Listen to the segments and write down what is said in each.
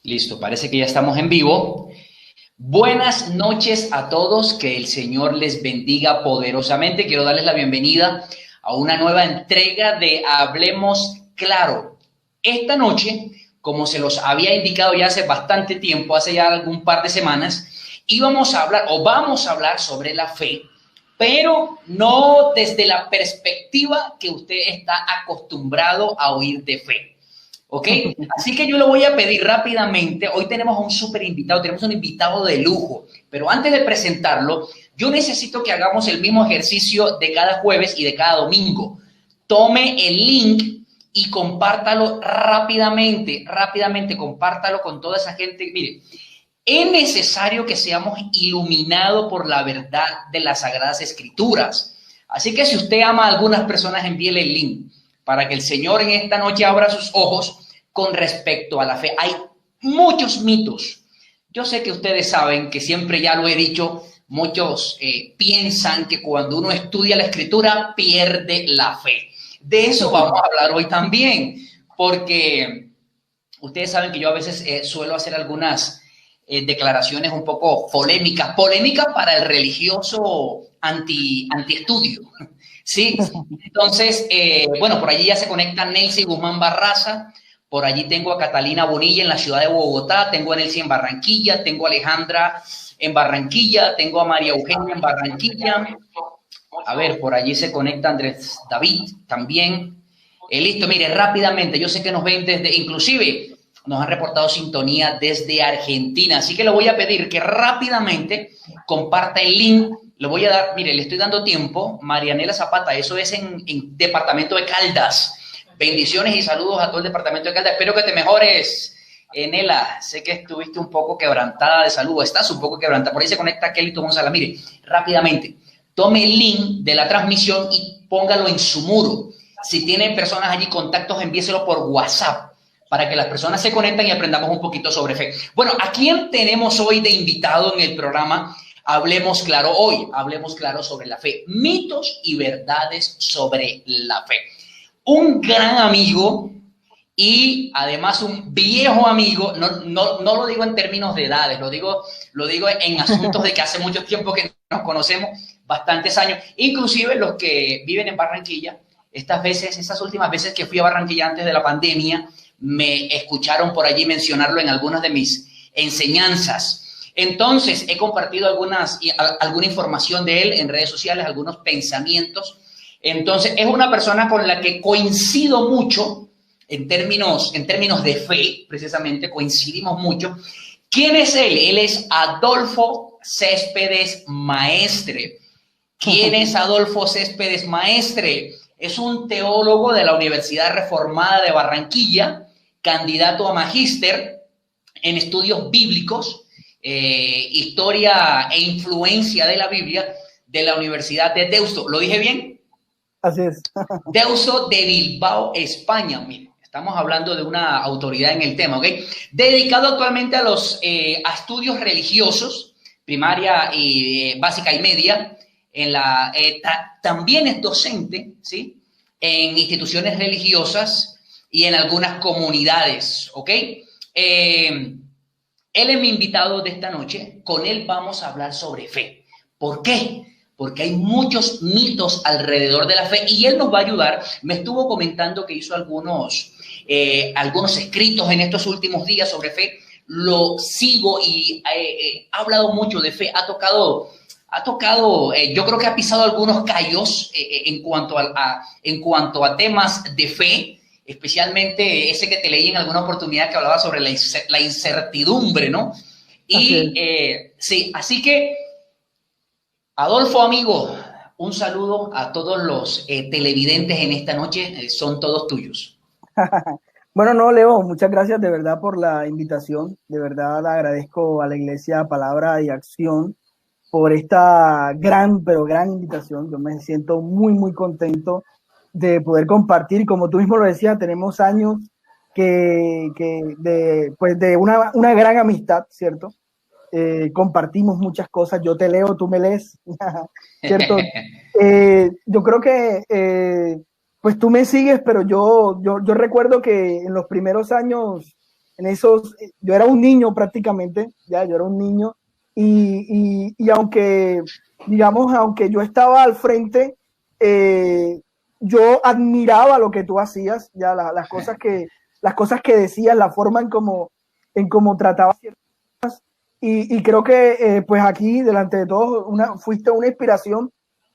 Listo, parece que ya estamos en vivo. Buenas noches a todos, que el Señor les bendiga poderosamente. Quiero darles la bienvenida a una nueva entrega de Hablemos Claro. Esta noche, como se los había indicado ya hace bastante tiempo, hace ya algún par de semanas, vamos a hablar sobre la fe, pero no desde la perspectiva que usted está acostumbrado a oír de fe. ¿Ok? Así que yo lo voy a pedir rápidamente. Hoy tenemos a un súper invitado, tenemos un invitado de lujo, pero antes de presentarlo, yo necesito que hagamos el mismo ejercicio de cada jueves y de cada domingo. Tome el link y compártalo rápidamente, compártalo con toda esa gente. Mire, es necesario que seamos iluminados por la verdad de las Sagradas Escrituras. Así que si usted ama a algunas personas, envíele el link para que el Señor en esta noche abra sus ojos con respecto a la fe. Hay muchos mitos. Yo sé que ustedes saben que siempre ya lo he dicho, muchos piensan que cuando uno estudia la Escritura pierde la fe. De eso vamos a hablar hoy también, porque ustedes saben que yo a veces suelo hacer algunas declaraciones un poco polémicas para el religioso antiestudio. Sí, entonces, bueno, por allí ya se conectan Nelcy Guzmán Barraza, por allí tengo a Catalina Bonilla en la ciudad de Bogotá, tengo a Nelcy en Barranquilla, tengo a Alejandra en Barranquilla, tengo a María Eugenia en Barranquilla, a ver, por allí se conecta Andrés David también. Listo, mire, rápidamente, yo sé que nos ven desde, inclusive nos han reportado sintonía desde Argentina, así que le voy a pedir que rápidamente comparta el link. Le voy a dar, mire, le estoy dando tiempo. Marianela Zapata, eso es en departamento de Caldas. Bendiciones y saludos a todo el departamento de Caldas. Espero que te mejores, Nela. Sé que estuviste un poco quebrantada de salud. Estás un poco quebrantada. Por ahí se conecta Kelito González. Mire, rápidamente, tome el link de la transmisión y póngalo en su muro. Si tienen personas allí, contactos, envíeselo por WhatsApp para que las personas se conecten y aprendamos un poquito sobre fe. Bueno, ¿a quién tenemos hoy de invitado en el programa? Hablemos claro hoy, hablemos claro sobre la fe, mitos y verdades sobre la fe. Un gran amigo y además un viejo amigo, no lo digo en términos de edades, lo digo en asuntos de que hace mucho tiempo que nos conocemos, bastantes años, inclusive los que viven en Barranquilla, estas últimas veces que fui a Barranquilla antes de la pandemia, me escucharon por allí mencionarlo en algunas de mis enseñanzas. Entonces, he compartido alguna información de él en redes sociales, algunos pensamientos. Entonces, es una persona con la que coincido mucho en términos de fe, precisamente, coincidimos mucho. ¿Quién es él? Él es Adolfo Céspedes Maestre. ¿Quién es Adolfo Céspedes Maestre? Es un teólogo de la Universidad Reformada de Barranquilla, candidato a magíster en estudios bíblicos, historia e influencia de la Biblia, de la Universidad de Deusto. ¿Lo dije bien? Así es. Deusto de Bilbao, España. Mire, estamos hablando de una autoridad en el tema, ¿ok? Dedicado actualmente a los a estudios religiosos, primaria y básica y media. También es docente, ¿sí? En instituciones religiosas y en algunas comunidades, ¿ok? Él es mi invitado de esta noche. Con él vamos a hablar sobre fe. ¿Por qué? Porque hay muchos mitos alrededor de la fe y él nos va a ayudar. Me estuvo comentando que hizo algunos escritos en estos últimos días sobre fe. Lo sigo y ha hablado mucho de fe. Ha tocado, yo creo que ha pisado algunos callos en cuanto a temas de fe, especialmente ese que te leí en alguna oportunidad que hablaba sobre la incertidumbre, ¿no? Y sí, así que, Adolfo, amigo, un saludo a todos los televidentes en esta noche, son todos tuyos. Bueno, no, Leo, muchas gracias de verdad por la invitación. De verdad agradezco a la Iglesia Palabra y Acción por esta gran, pero gran invitación. Yo me siento muy, muy contento de poder compartir. Como tú mismo lo decías, tenemos años de una gran amistad, ¿cierto? Compartimos muchas cosas. Yo te leo, tú me lees, ¿cierto? Yo creo que pues tú me sigues, pero yo recuerdo que en los primeros años en esos, yo era un niño prácticamente, ya, yo era un niño, y aunque, digamos, aunque yo estaba al frente, yo admiraba lo que tú hacías, ya, las cosas que decías, la forma en cómo tratabas, y creo que pues aquí, delante de todos, fuiste una inspiración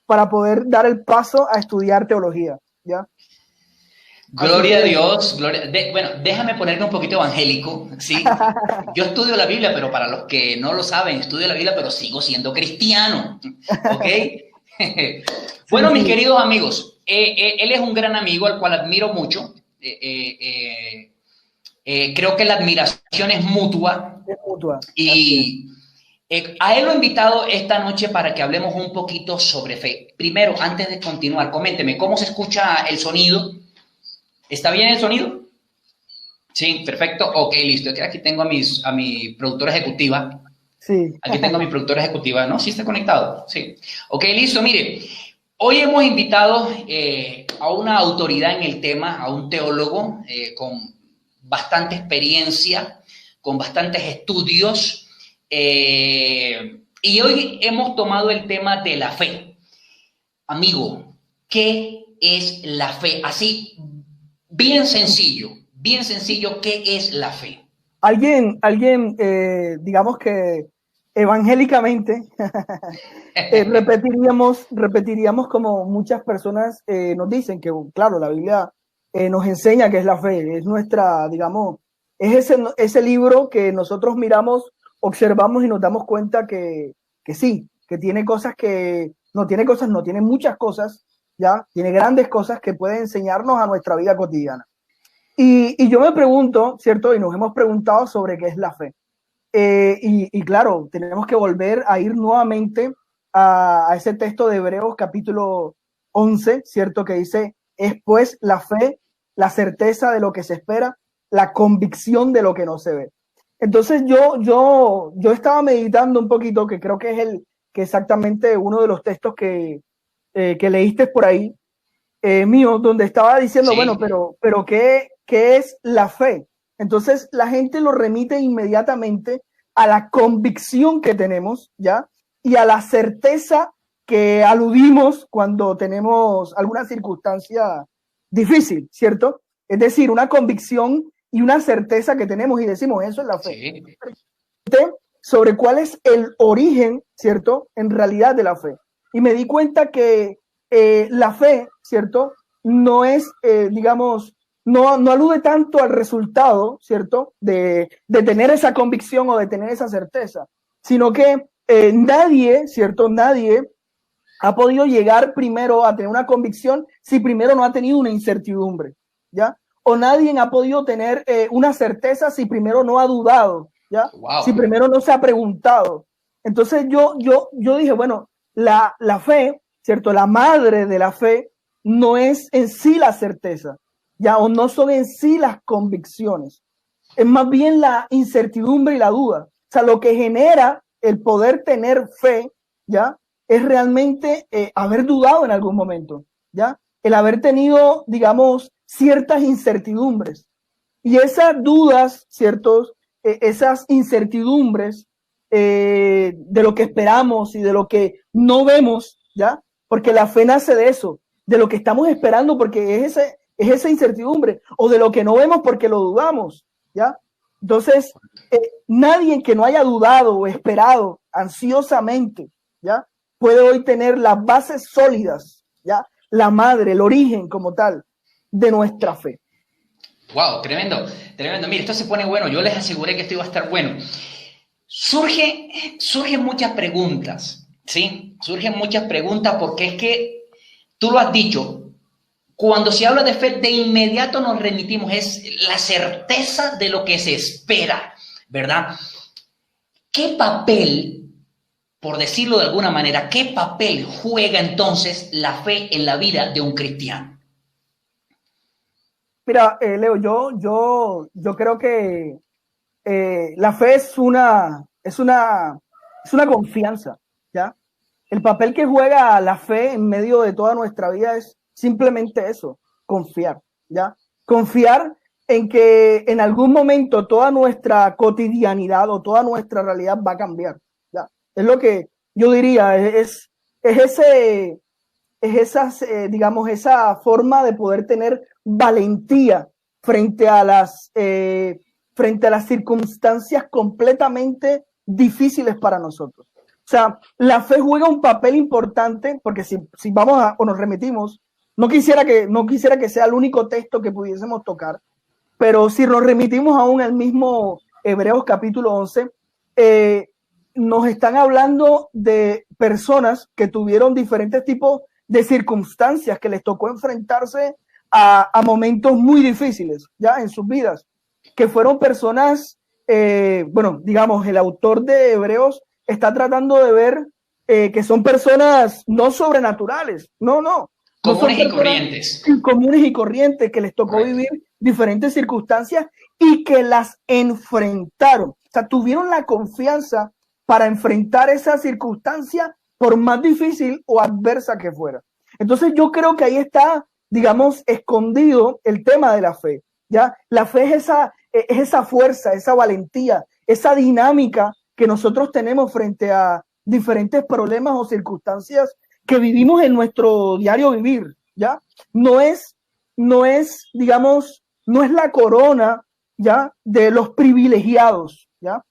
para poder dar el paso a estudiar teología, ¿ya? Gloria a Dios, bueno, déjame ponerme un poquito evangélico, ¿sí? Yo estudio la Biblia, pero para los que no lo saben, estudio la Biblia, pero sigo siendo cristiano, ¿ok? Bueno, mis queridos amigos, él es un gran amigo al cual admiro mucho. Creo que la admiración es mutua. Es mutua. Y a él lo he invitado esta noche para que hablemos un poquito sobre fe. Primero, antes de continuar, coménteme, ¿cómo se escucha el sonido? ¿Está bien el sonido? Sí, perfecto. Ok, listo. Aquí tengo a mi productora ejecutiva. Sí. Aquí tengo a mi productora ejecutiva. ¿No? ¿Sí está conectado? Sí. Ok, listo. Mire, hoy hemos invitado a una autoridad en el tema, a un teólogo con bastante experiencia, con bastantes estudios. Y hoy hemos tomado el tema de la fe. Amigo, ¿qué es la fe? Así, bien sencillo, ¿qué es la fe? Alguien digamos que evangélicamente, repetiríamos como muchas personas nos dicen que, claro, la Biblia nos enseña que es la fe, es nuestra, digamos, es ese libro que nosotros miramos, observamos y nos damos cuenta que sí, que tiene cosas no tiene muchas cosas, ya, tiene grandes cosas que pueden enseñarnos a nuestra vida cotidiana. Y yo me pregunto, ¿cierto? Y nos hemos preguntado sobre qué es la fe. Y claro, tenemos que volver a ir nuevamente a ese texto de Hebreos capítulo 11, ¿cierto? Que dice, es pues la fe, la certeza de lo que se espera, la convicción de lo que no se ve. Entonces yo estaba meditando un poquito, que creo que es que exactamente uno de los textos que leíste por ahí, mío, donde estaba diciendo, sí. Bueno, pero ¿qué es la fe? Entonces la gente lo remite inmediatamente a la convicción que tenemos, ¿ya? Y a la certeza que aludimos cuando tenemos alguna circunstancia difícil, ¿cierto? Es decir, una convicción y una certeza que tenemos y decimos, eso es la fe. Sí. Sobre cuál es el origen, ¿cierto? En realidad de la fe. Y me di cuenta que la fe, ¿cierto? No es, digamos, no alude tanto al resultado, ¿cierto? De tener esa convicción o de tener esa certeza, sino que nadie, ¿cierto? Nadie ha podido llegar primero a tener una convicción si primero no ha tenido una incertidumbre, ¿ya? O nadie ha podido tener una certeza si primero no ha dudado, ¿ya? Wow. Si primero no se ha preguntado. Entonces yo dije, bueno, la fe, ¿cierto? La madre de la fe no es en sí la certeza, ya, o no son en sí las convicciones, es más bien la incertidumbre y la duda. O sea, lo que genera el poder tener fe, ya, es realmente haber dudado en algún momento, ya, el haber tenido, digamos, ciertas incertidumbres. Y esas dudas, ciertos, esas incertidumbres de lo que esperamos y de lo que no vemos, ya, porque la fe nace de eso, de lo que estamos esperando, porque es esa incertidumbre, o de lo que no vemos porque lo dudamos, ¿ya? Entonces, nadie que no haya dudado o esperado ansiosamente, ¿ya? Puede hoy tener las bases sólidas, ¿ya? La madre, el origen como tal de nuestra fe. Wow, tremendo, tremendo. Mire, esto se pone bueno, yo les aseguré que esto iba a estar bueno. Surgen muchas preguntas, ¿sí? Surgen muchas preguntas porque es que tú lo has dicho. Cuando se habla de fe, de inmediato nos remitimos, es la certeza de lo que se espera, ¿verdad? ¿Qué papel, por decirlo de alguna manera, qué papel juega entonces la fe en la vida de un cristiano? Mira, Leo, yo creo que la fe es una confianza, ¿ya? El papel que juega la fe en medio de toda nuestra vida es simplemente eso, confiar, ¿ya? Confiar en que en algún momento toda nuestra cotidianidad o toda nuestra realidad va a cambiar. ¿Ya? Es lo que yo diría, digamos, esa forma de poder tener valentía frente a las circunstancias completamente difíciles para nosotros. O sea, la fe juega un papel importante, porque si vamos o nos remitimos, no quisiera que sea el único texto que pudiésemos tocar, pero si nos remitimos aún al mismo Hebreos capítulo 11, nos están hablando de personas que tuvieron diferentes tipos de circunstancias que les tocó enfrentarse a momentos muy difíciles ya en sus vidas, que fueron personas, bueno, digamos, el autor de Hebreos está tratando de ver que son personas no sobrenaturales, no comunes y corrientes. Comunes y corrientes que les tocó vivir diferentes circunstancias y que las enfrentaron. O sea, tuvieron la confianza para enfrentar esa circunstancia por más difícil o adversa que fuera. Entonces yo creo que ahí está, digamos, escondido el tema de la fe. ¿Ya? La fe es esa fuerza, esa valentía, esa dinámica que nosotros tenemos frente a diferentes problemas o circunstancias que vivimos en nuestro diario vivir, ¿ya? No es, digamos, no es la corona, ¿ya? De los privilegiados, ¿ya?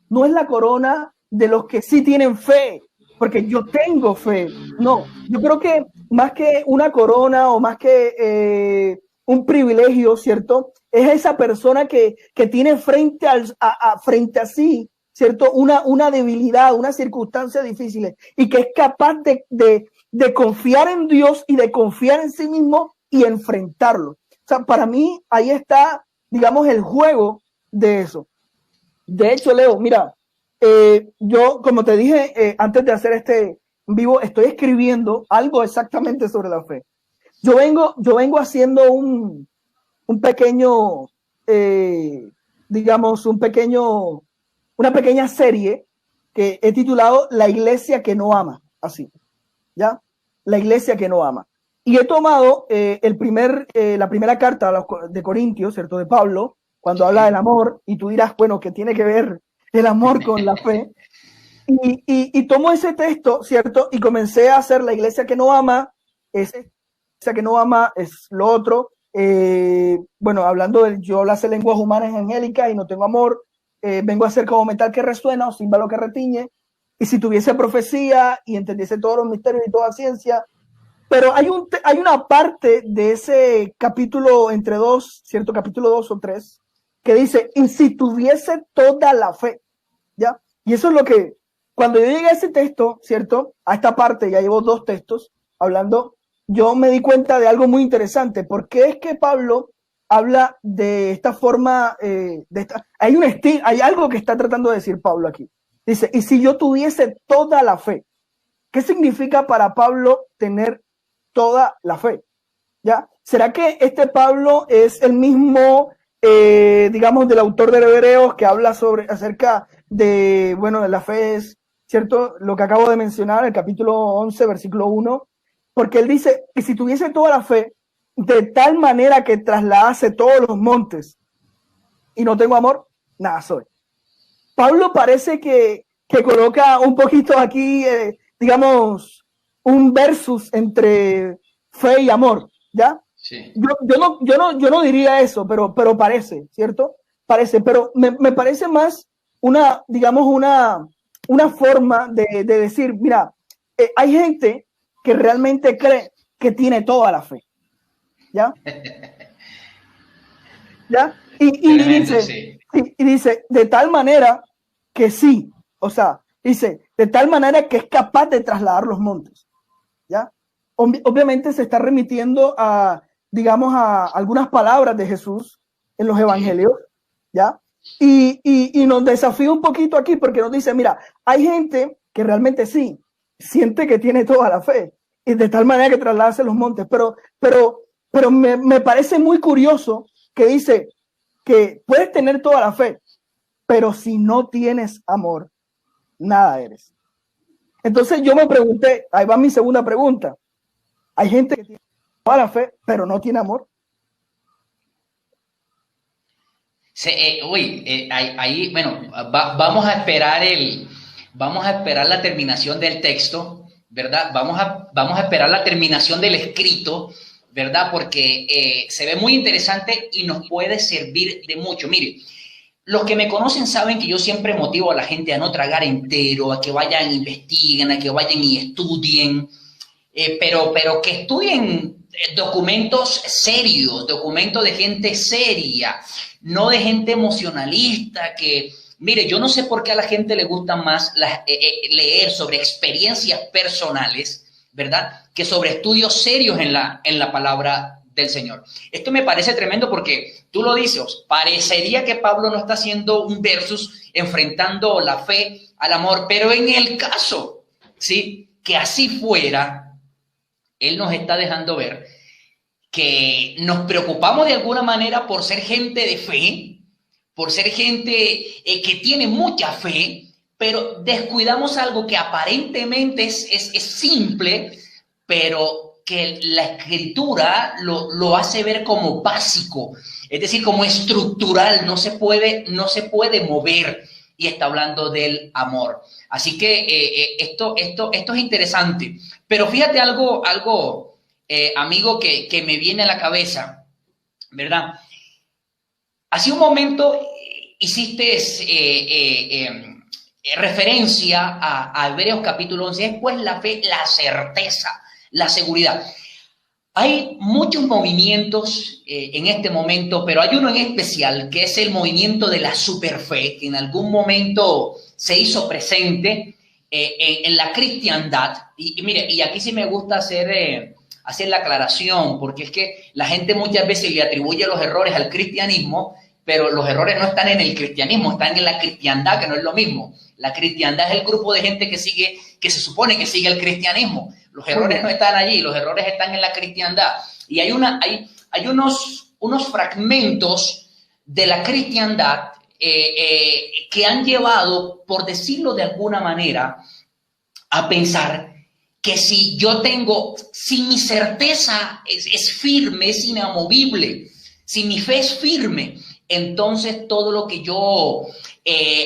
No es la corona de los que sí tienen fe, porque yo tengo fe. No, yo creo que más que una corona o más que un privilegio, ¿cierto? Es esa persona que tiene frente a sí, ¿cierto? Una debilidad, una circunstancia difícil y que es capaz de confiar en Dios y de confiar en sí mismo y enfrentarlo. O sea, para mí ahí está, digamos, el juego de eso. De hecho, Leo, mira, yo, como te dije antes de hacer este vivo, estoy escribiendo algo exactamente sobre la fe. Yo vengo haciendo un pequeño, digamos, una pequeña serie que he titulado La Iglesia que no ama, así, ¿ya? La Iglesia que no ama. Y he tomado la primera carta de Corintios, ¿cierto? De Pablo, cuando habla del amor, y tú dirás, bueno, ¿qué tiene que ver el amor con la fe? Y tomo ese texto, ¿cierto? Y comencé a hacer La Iglesia que no ama, que no ama es lo otro. Bueno, hablando de yo hace lenguas humanas angélicas y no tengo amor, vengo a ser como metal que resuena o címbalo que retiñe, y si tuviese profecía y entendiese todos los misterios y toda ciencia. Pero hay una parte de ese capítulo entre dos, ¿cierto? Capítulo 2 o 3, que dice, y si tuviese toda la fe, ¿ya? Y eso es lo que, cuando yo llegué a ese texto, ¿cierto? A esta parte, ya llevo 2 textos hablando, yo me di cuenta de algo muy interesante. ¿Por qué es que Pablo habla de esta forma? Hay algo que está tratando de decir Pablo aquí. Dice, y si yo tuviese toda la fe, ¿qué significa para Pablo tener toda la fe? ¿Ya? ¿Será que este Pablo es el mismo, digamos, del autor de Hebreos que habla acerca de, bueno, de la fe es, ¿cierto? Lo que acabo de mencionar, el capítulo 11, versículo 1, porque él dice que si tuviese toda la fe, de tal manera que trasladase todos los montes y no tengo amor, nada soy. Pablo parece que coloca un poquito aquí, digamos, un versus entre fe y amor, ¿ya? Sí. Yo no diría eso, pero parece, ¿cierto? Parece, pero me parece más digamos, una forma de decir, mira, hay gente que realmente cree que tiene toda la fe, ¿ya? ¿Ya? Y dice, de tal manera que sí, o sea, dice, de tal manera que es capaz de trasladar los montes, ¿ya? Obviamente se está remitiendo digamos, a algunas palabras de Jesús en los evangelios, ¿ya? Y nos desafía un poquito aquí porque nos dice, mira, hay gente que realmente sí, siente que tiene toda la fe, y de tal manera que trasladase los montes, pero me parece muy curioso que dice que puedes tener toda la fe, pero si no tienes amor, nada eres. Entonces yo me pregunté, ahí va mi segunda pregunta, hay gente que tiene toda la fe, pero no tiene amor. Ahí, bueno, vamos a esperar la terminación del texto, ¿verdad? Vamos a esperar la terminación del escrito, ¿verdad? Porque se ve muy interesante y nos puede servir de mucho. Mire, los que me conocen saben que yo siempre motivo a la gente a no tragar entero, a que vayan, investiguen, a que vayan y estudien, pero que estudien documentos serios, documentos de gente seria, no de gente emocionalista que, mire, yo no sé por qué a la gente le gusta más leer sobre experiencias personales, ¿verdad? Que sobre estudios serios en la palabra del Señor. Esto me parece tremendo porque tú lo dices, parecería que Pablo no está haciendo un versus enfrentando la fe al amor, pero en el caso, ¿sí? Que así fuera, él nos está dejando ver que nos preocupamos de alguna manera por ser gente de fe, por ser gente que tiene mucha fe, pero descuidamos algo que aparentemente es simple, pero que la escritura lo hace ver como básico, es decir, como estructural, no se puede mover, y está hablando del amor. Así que esto es interesante. Pero fíjate algo amigo, que me viene a la cabeza, ¿verdad? Hace un momento hiciste referencia a Hebreos capítulo 11, es pues la fe, la certeza, la seguridad. Hay muchos movimientos en este momento, pero hay uno en especial que es el movimiento de la superfe, que en algún momento se hizo presente en la cristiandad. Y mire, y aquí sí me gusta hacer la aclaración, porque es que la gente muchas veces le atribuye los errores al cristianismo, pero los errores no están en el cristianismo, están en la cristiandad, que no es lo mismo. La cristiandad es el grupo de gente que se supone que sigue el cristianismo. Los errores no están allí, los errores están en la cristiandad. Y hay unos fragmentos de la cristiandad que han llevado, por decirlo de alguna manera, a pensar que si mi certeza es firme, es inamovible, si mi fe es firme, entonces todo lo que yo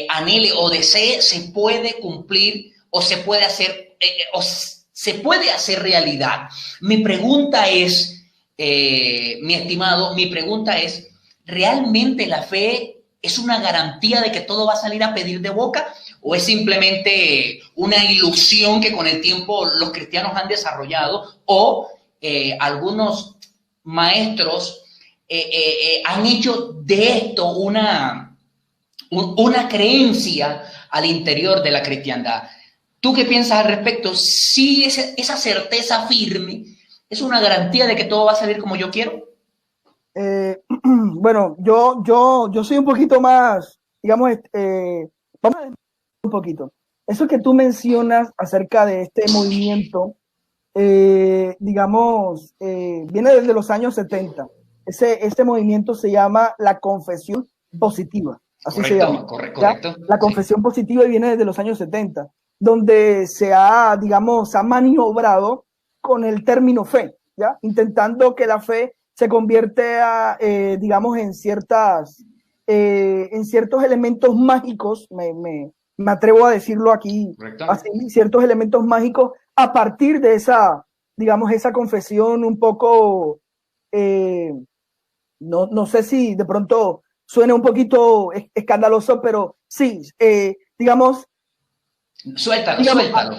anhele o desee se puede cumplir o se puede hacer se puede hacer realidad. Mi pregunta es, mi estimado, ¿realmente la fe es una garantía de que todo va a salir a pedir de boca? ¿O es simplemente una ilusión que con el tiempo los cristianos han desarrollado? ¿O algunos maestros han hecho de esto una creencia al interior de la cristiandad? ¿Tú qué piensas al respecto? ¿Sí esa certeza firme es una garantía de que todo va a salir como yo quiero? Bueno, yo soy un poquito más, digamos, vamos a un poquito. Eso que tú mencionas acerca de este movimiento, digamos, viene desde los años 70. Este movimiento se llama la confesión positiva. Así correcto, se llama. Correcto. La confesión positiva viene desde los años 70, donde se ha maniobrado con el término fe, ¿ya? Intentando que la fe se convierte digamos, en ciertos elementos mágicos, me atrevo a decirlo aquí, así, ciertos elementos mágicos a partir de esa confesión un poco, no sé si de pronto suena un poquito escandaloso, pero sí, digamos, Suéltalo.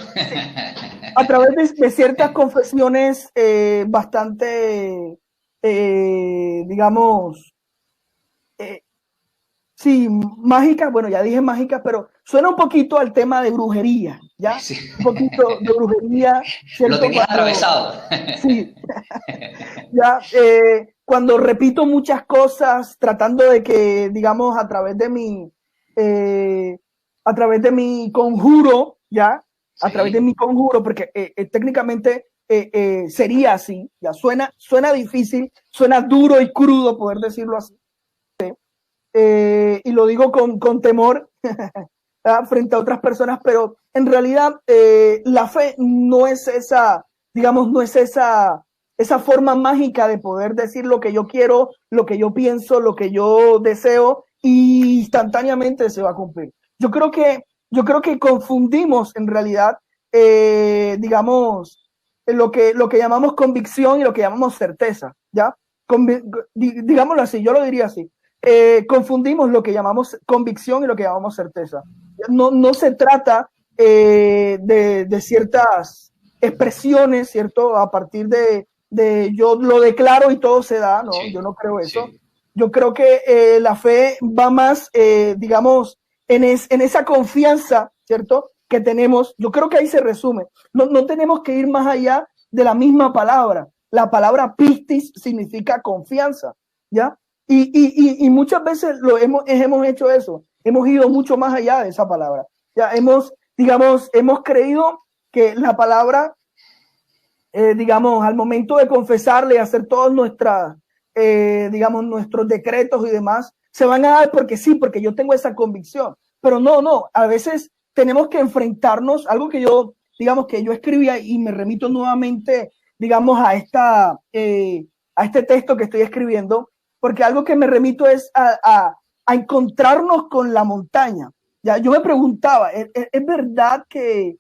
A través de ciertas confesiones bastante, digamos, sí, mágicas, bueno, ya dije mágicas, pero suena un poquito al tema de brujería, ¿ya? Sí. Un poquito de brujería. Lo tenías atravesado. Sí. Ya, cuando repito muchas cosas, tratando de que, digamos, a través de mi conjuro, ¿ya? A través de mi conjuro, porque técnicamente sería así, ya suena difícil, suena duro y crudo poder decirlo así, y lo digo con temor frente a otras personas, pero en realidad la fe no es esa, digamos, no es esa forma mágica de poder decir lo que yo quiero, lo que yo pienso, lo que yo deseo, y instantáneamente se va a cumplir. Yo creo que confundimos en realidad, digamos, lo que llamamos convicción y lo que llamamos certeza, ¿ya? Digámoslo así, yo lo diría así. Confundimos lo que llamamos convicción y lo que llamamos certeza. No se trata de ciertas expresiones, ¿cierto? A partir de yo lo declaro y todo se da, ¿no? Sí, yo no creo eso. Sí. Yo creo que la fe va más, digamos, en esa confianza, ¿cierto? Que tenemos. Yo creo que ahí se resume. No tenemos que ir más allá de la misma palabra. La palabra pistis significa confianza, ¿ya? Y muchas veces hemos hecho eso. Hemos ido mucho más allá de esa palabra. Ya hemos creído que la palabra, digamos, al momento de confesarle y hacer todos nuestros decretos y demás, se van a dar porque sí, porque yo tengo esa convicción. Pero no, a veces tenemos que enfrentarnos, algo que yo escribía y me remito nuevamente, digamos, a este texto que estoy escribiendo, porque algo que me remito es a encontrarnos con la montaña. Ya, yo me preguntaba, ¿es verdad que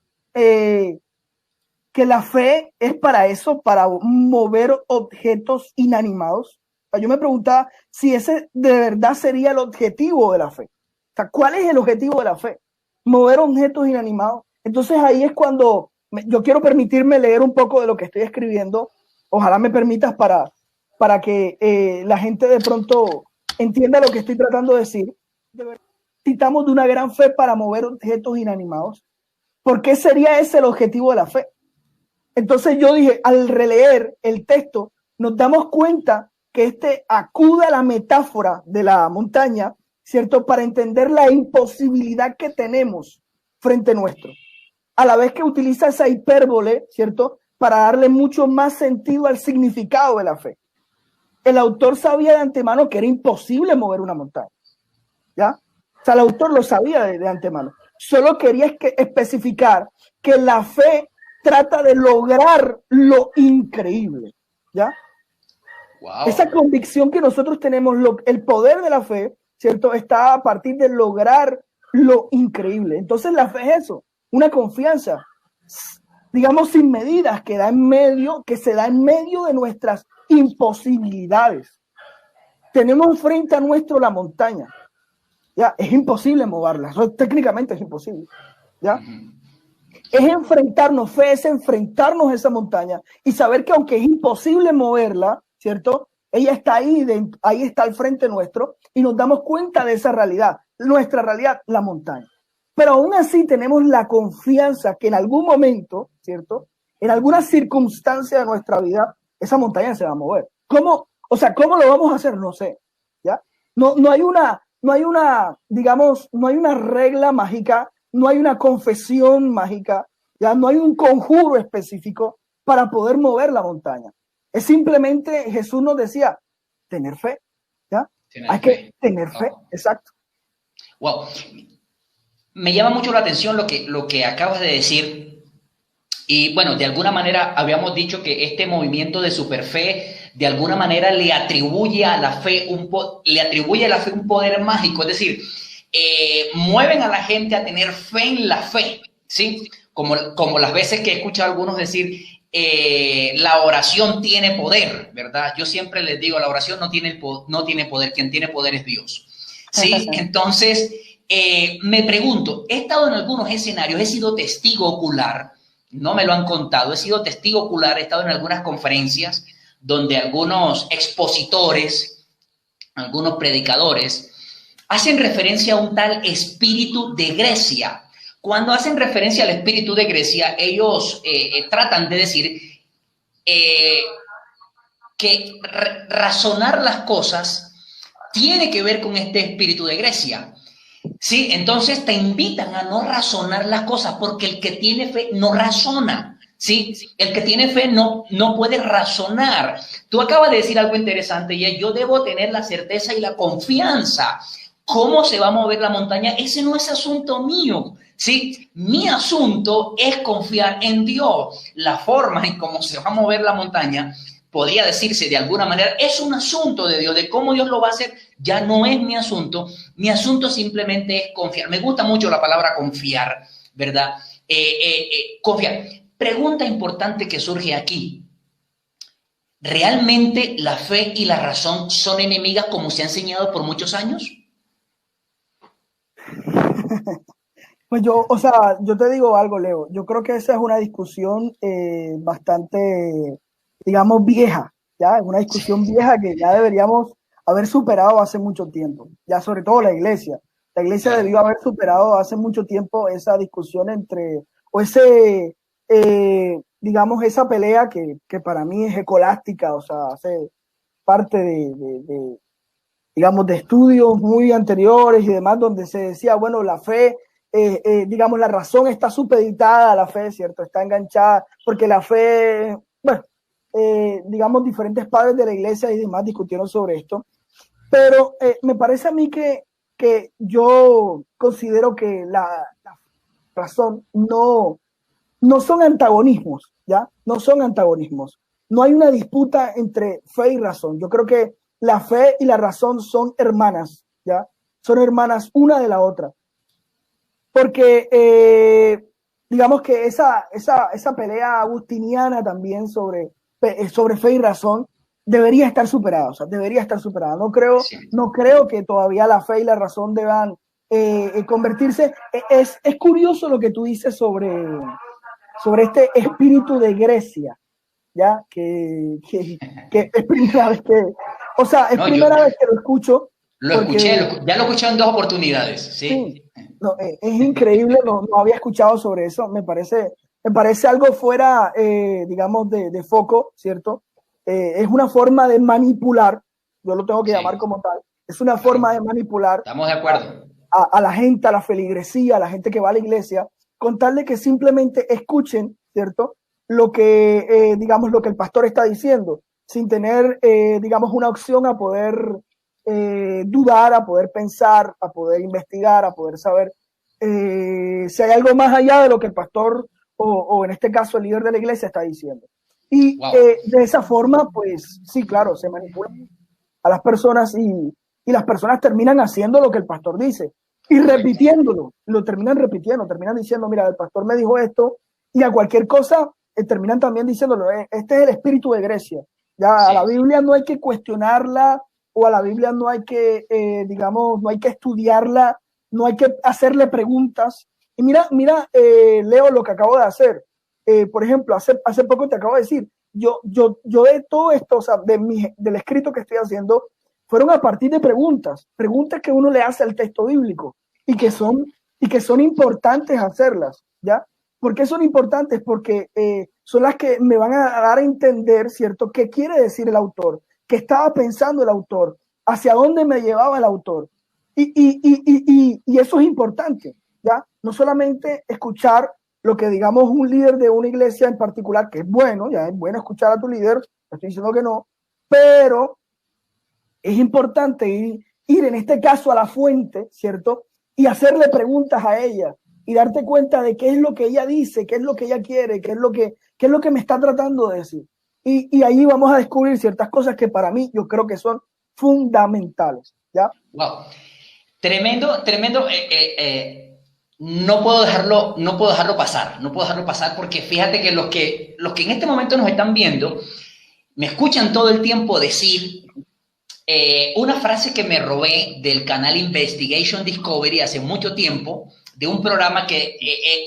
la fe es para eso, para mover objetos inanimados? O sea, yo me preguntaba si ese de verdad sería el objetivo de la fe. O sea, ¿cuál es el objetivo de la fe? Mover objetos inanimados. Entonces ahí es cuando yo quiero permitirme leer un poco de lo que estoy escribiendo. Ojalá me permitas para que la gente de pronto entienda lo que estoy tratando de decir. De verdad, necesitamos de una gran fe para mover objetos inanimados. ¿Por qué sería ese el objetivo de la fe? Entonces yo dije, al releer el texto, nos damos cuenta que acude a la metáfora de la montaña, ¿cierto? Para entender la imposibilidad que tenemos frente nuestro. A la vez que utiliza esa hipérbole, ¿cierto? Para darle mucho más sentido al significado de la fe. El autor sabía de antemano que era imposible mover una montaña, ¿ya? O sea, el autor lo sabía de antemano. Solo quería especificar que la fe trata de lograr lo increíble, ¿ya? Wow. Esa convicción que nosotros tenemos, el poder de la fe, ¿cierto? Está a partir de lograr lo increíble. Entonces la fe es eso, una confianza, digamos, sin medidas, que se da en medio de nuestras imposibilidades. Tenemos frente a nuestro la montaña. Ya, es imposible moverla, técnicamente es imposible, ¿ya? Es enfrentarnos, fe es enfrentarnos a esa montaña y saber que aunque es imposible moverla, ¿cierto? Ella está ahí está al frente nuestro y nos damos cuenta de esa realidad, nuestra realidad, la montaña. Pero aún así tenemos la confianza que en algún momento, ¿cierto? En alguna circunstancia de nuestra vida, esa montaña se va a mover. ¿Cómo lo vamos a hacer? No sé, ¿ya? No hay una regla mágica, no hay una confesión mágica, ya no hay un conjuro específico para poder mover la montaña. Es simplemente, Jesús nos decía, tener fe, ¿ya? Hay que tener fe, exacto. Wow. Me llama mucho la atención lo que acabas de decir. Y bueno, de alguna manera habíamos dicho que este movimiento de superfe de alguna manera le atribuye a la fe un poder mágico, es decir, mueven a la gente a tener fe en la fe, ¿sí? Como las veces que he escuchado a algunos decir, la oración tiene poder, ¿verdad? Yo siempre les digo, la oración no tiene poder, quien tiene poder es Dios, ¿sí? Entonces, me pregunto, he estado en algunos escenarios, he sido testigo ocular, no me lo han contado, he sido testigo ocular, he estado en algunas conferencias donde algunos expositores, algunos predicadores, hacen referencia a un tal espíritu de Grecia. Cuando hacen referencia al espíritu de Grecia, ellos tratan de decir que razonar las cosas tiene que ver con este espíritu de Grecia. Sí, entonces te invitan a no razonar las cosas porque el que tiene fe no razona. ¿Sí? El que tiene fe no puede razonar. Tú acabas de decir algo interesante y es, yo debo tener la certeza y la confianza. ¿Cómo se va a mover la montaña? Ese no es asunto mío, ¿sí? Mi asunto es confiar en Dios. La forma en cómo se va a mover la montaña podría decirse de alguna manera, es un asunto de Dios, de cómo Dios lo va a hacer, ya no es mi asunto. Mi asunto simplemente es confiar. Me gusta mucho la palabra confiar, ¿verdad? Confiar. Pregunta importante que surge aquí. ¿Realmente la fe y la razón son enemigas como se ha enseñado por muchos años? Pues yo, o sea, yo te digo algo, Leo. Yo creo que esa es una discusión bastante, digamos, vieja, ¿ya? Es una discusión Sí, vieja que ya deberíamos haber superado hace mucho tiempo, ya sobre todo la iglesia. La iglesia claro. debió haber superado hace mucho tiempo esa discusión entre, o ese, digamos, esa pelea que para mí es escolástica, o sea, hace parte digamos, de estudios muy anteriores y demás, donde se decía, bueno, la fe, digamos, la razón está supeditada a la fe, ¿cierto? Está enganchada, porque la fe, bueno, digamos, diferentes padres de la iglesia y demás discutieron sobre esto, pero me parece a mí que yo considero que la razón no son antagonismos, ¿ya? No son antagonismos. No hay una disputa entre fe y razón. Yo creo que la fe y la razón son hermanas, ¿ya? Son hermanas una de la otra. Porque digamos que esa pelea agustiniana también sobre fe y razón debería estar superada, o sea, debería estar superada. Sí. No creo que todavía la fe y la razón deban convertirse. Es curioso lo que tú dices sobre este espíritu de Grecia, ¿ya? Que es primera vez o sea, es No, primera vez que lo escucho, lo escuché, porque ya lo escuché en dos oportunidades, sí, sí. no, es increíble, no había escuchado sobre eso, me parece algo fuera, digamos, de foco, ¿cierto? Es una forma de manipular, yo lo tengo que llamar Sí, como tal, es una claro. forma de manipular Estamos de a, acuerdo. a la gente, a la feligresía, a la gente que va a la iglesia, con tal de que simplemente escuchen, ¿cierto? Lo que, digamos, lo que el pastor está diciendo, sin tener, digamos, una opción a poder dudar, a poder pensar, a poder investigar, a poder saber si hay algo más allá de lo que el pastor o en este caso el líder de la iglesia está diciendo. Y Wow. de esa forma, pues sí, claro, se manipula a las personas y las personas terminan haciendo lo que el pastor dice y Correcto. repitiéndolo, lo terminan repitiendo, terminan diciendo, mira, el pastor me dijo esto y a cualquier cosa terminan también diciéndolo, este es el espíritu de Grecia, ya a la Sí, Biblia no hay que cuestionarla o a la Biblia no hay que, digamos, no hay que estudiarla, no hay que hacerle preguntas. Y mira, Leo, lo que acabo de hacer. Por ejemplo, hace poco te acabo de decir, yo de todo esto, o sea, del escrito que estoy haciendo, fueron a partir de preguntas que uno le hace al texto bíblico y que son importantes hacerlas, ¿ya? ¿Por qué son importantes? Porque son las que me van a dar a entender, ¿cierto? ¿Qué quiere decir el autor? ¿Qué estaba pensando el autor? ¿Hacia dónde me llevaba el autor? Y eso es importante, ¿ya? No solamente escuchar lo que digamos un líder de una iglesia en particular, que es bueno, ya es bueno escuchar a tu líder, no estoy diciendo que no, pero es importante ir en este caso a la fuente, ¿cierto? Y hacerle preguntas a ella y darte cuenta de qué es lo que ella dice, qué es lo que ella quiere, qué es lo que me está tratando de decir. Y ahí vamos a descubrir ciertas cosas que para mí yo creo que son fundamentales, ¿ya? wow. Tremendo, tremendo. No puedo dejarlo pasar, no puedo dejarlo pasar porque fíjate que los que en este momento nos están viendo me escuchan todo el tiempo decir una frase que me robé del canal Investigation Discovery hace mucho tiempo, de un programa que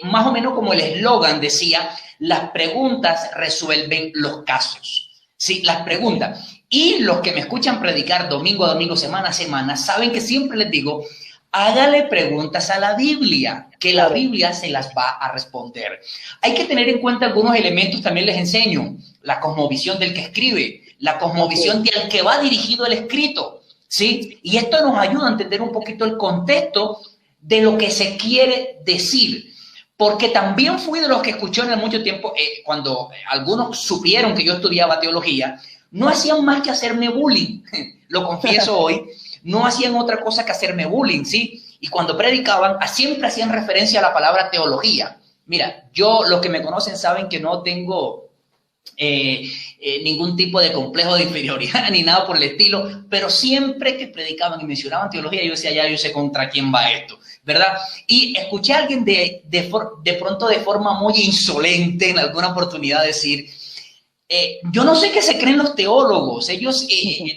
más o menos como el eslogan decía, las preguntas resuelven los casos. Sí, las preguntas. Y los que me escuchan predicar domingo a domingo, semana a semana, saben que siempre les digo, hágale preguntas a la Biblia, que la Claro. Biblia se las va a responder. Hay que tener en cuenta algunos elementos, también les enseño, la cosmovisión del que escribe, la Así cosmovisión es. del que va dirigido el escrito, ¿sí? Y esto nos ayuda a entender un poquito el contexto de lo que se quiere decir. Porque también fui de los que escuchó en mucho tiempo, cuando algunos supieron que yo estudiaba teología, no hacían más que hacerme bullying, lo confieso hoy, no hacían otra cosa que hacerme bullying, ¿sí? Y cuando predicaban, siempre hacían referencia a la palabra teología. Mira, yo, los que me conocen saben que no tengo ningún tipo de complejo de inferioridad ni nada por el estilo, pero siempre que predicaban y mencionaban teología, yo decía, ya yo sé contra quién va esto, ¿verdad? Y escuché a alguien de pronto de forma muy insolente en alguna oportunidad decir, yo no sé qué se creen los teólogos, ellos,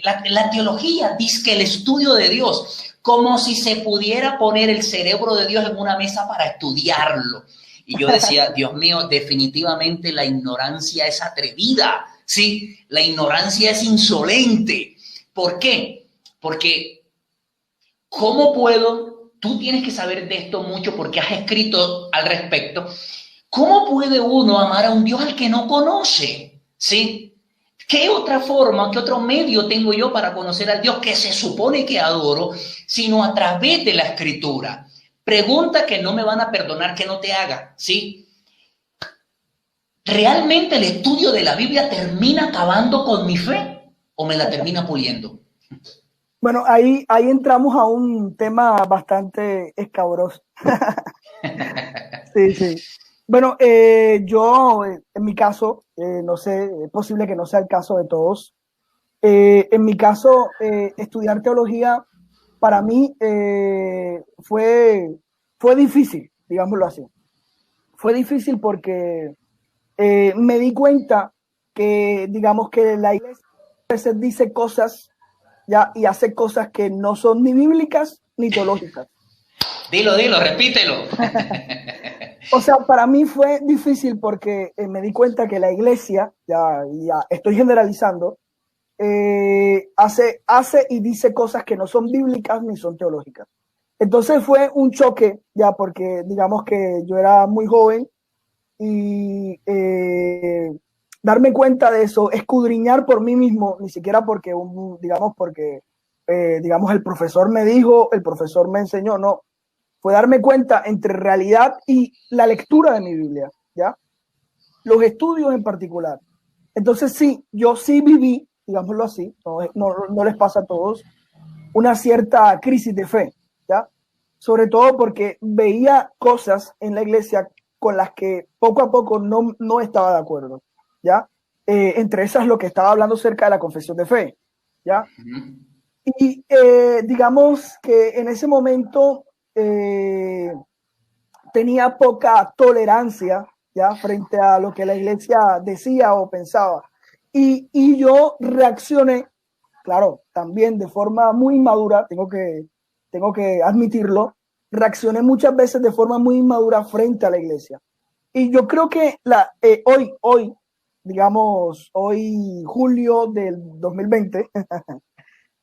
la teología dice que el estudio de Dios, como si se pudiera poner el cerebro de Dios en una mesa para estudiarlo. Y yo decía, Dios mío, definitivamente la ignorancia es atrevida, ¿sí? La ignorancia es insolente. ¿Por qué? Porque, ¿cómo puedo? Tú tienes que saber de esto mucho porque has escrito al respecto. ¿Cómo puede uno amar a un Dios al que no conoce? ¿Sí? ¿Qué otra forma, qué otro medio tengo yo para conocer al Dios que se supone que adoro, sino a través de la Escritura? Pregunta que no me van a perdonar que no te haga, ¿sí? ¿Realmente el estudio de la Biblia termina acabando con mi fe o me la termina puliendo? Bueno, ahí entramos a un tema bastante escabroso. Sí, sí. Bueno, yo, en mi caso, no sé, es posible que no sea el caso de todos. En mi caso, estudiar teología para mí fue difícil, digámoslo así. Fue difícil porque me di cuenta que, digamos que la iglesia a veces dice cosas ya y hace cosas que no son ni bíblicas ni teológicas. Dilo, repítelo. O sea, para mí fue difícil porque me di cuenta que la iglesia, ya estoy generalizando, hace y dice cosas que no son bíblicas ni son teológicas. Entonces fue un choque, ya porque digamos que yo era muy joven y darme cuenta de eso, escudriñar por mí mismo, ni siquiera porque, digamos, el profesor me dijo, el profesor me enseñó, no, fue darme cuenta entre realidad y la lectura de mi Biblia, ¿ya? Los estudios en particular. Entonces sí, yo sí viví, digámoslo así, no les pasa a todos, una cierta crisis de fe, ¿ya? Sobre todo porque veía cosas en la iglesia con las que poco a poco no estaba de acuerdo, ¿ya? Entre esas lo que estaba hablando acerca de la confesión de fe, ¿ya? Y digamos que en ese momento tenía poca tolerancia, ¿ya? Frente a lo que la iglesia decía o pensaba. Y yo reaccioné, claro, también de forma muy inmadura, tengo que admitirlo, reaccioné muchas veces de forma muy inmadura frente a la iglesia. Y yo creo que hoy, digamos, hoy julio del 2020,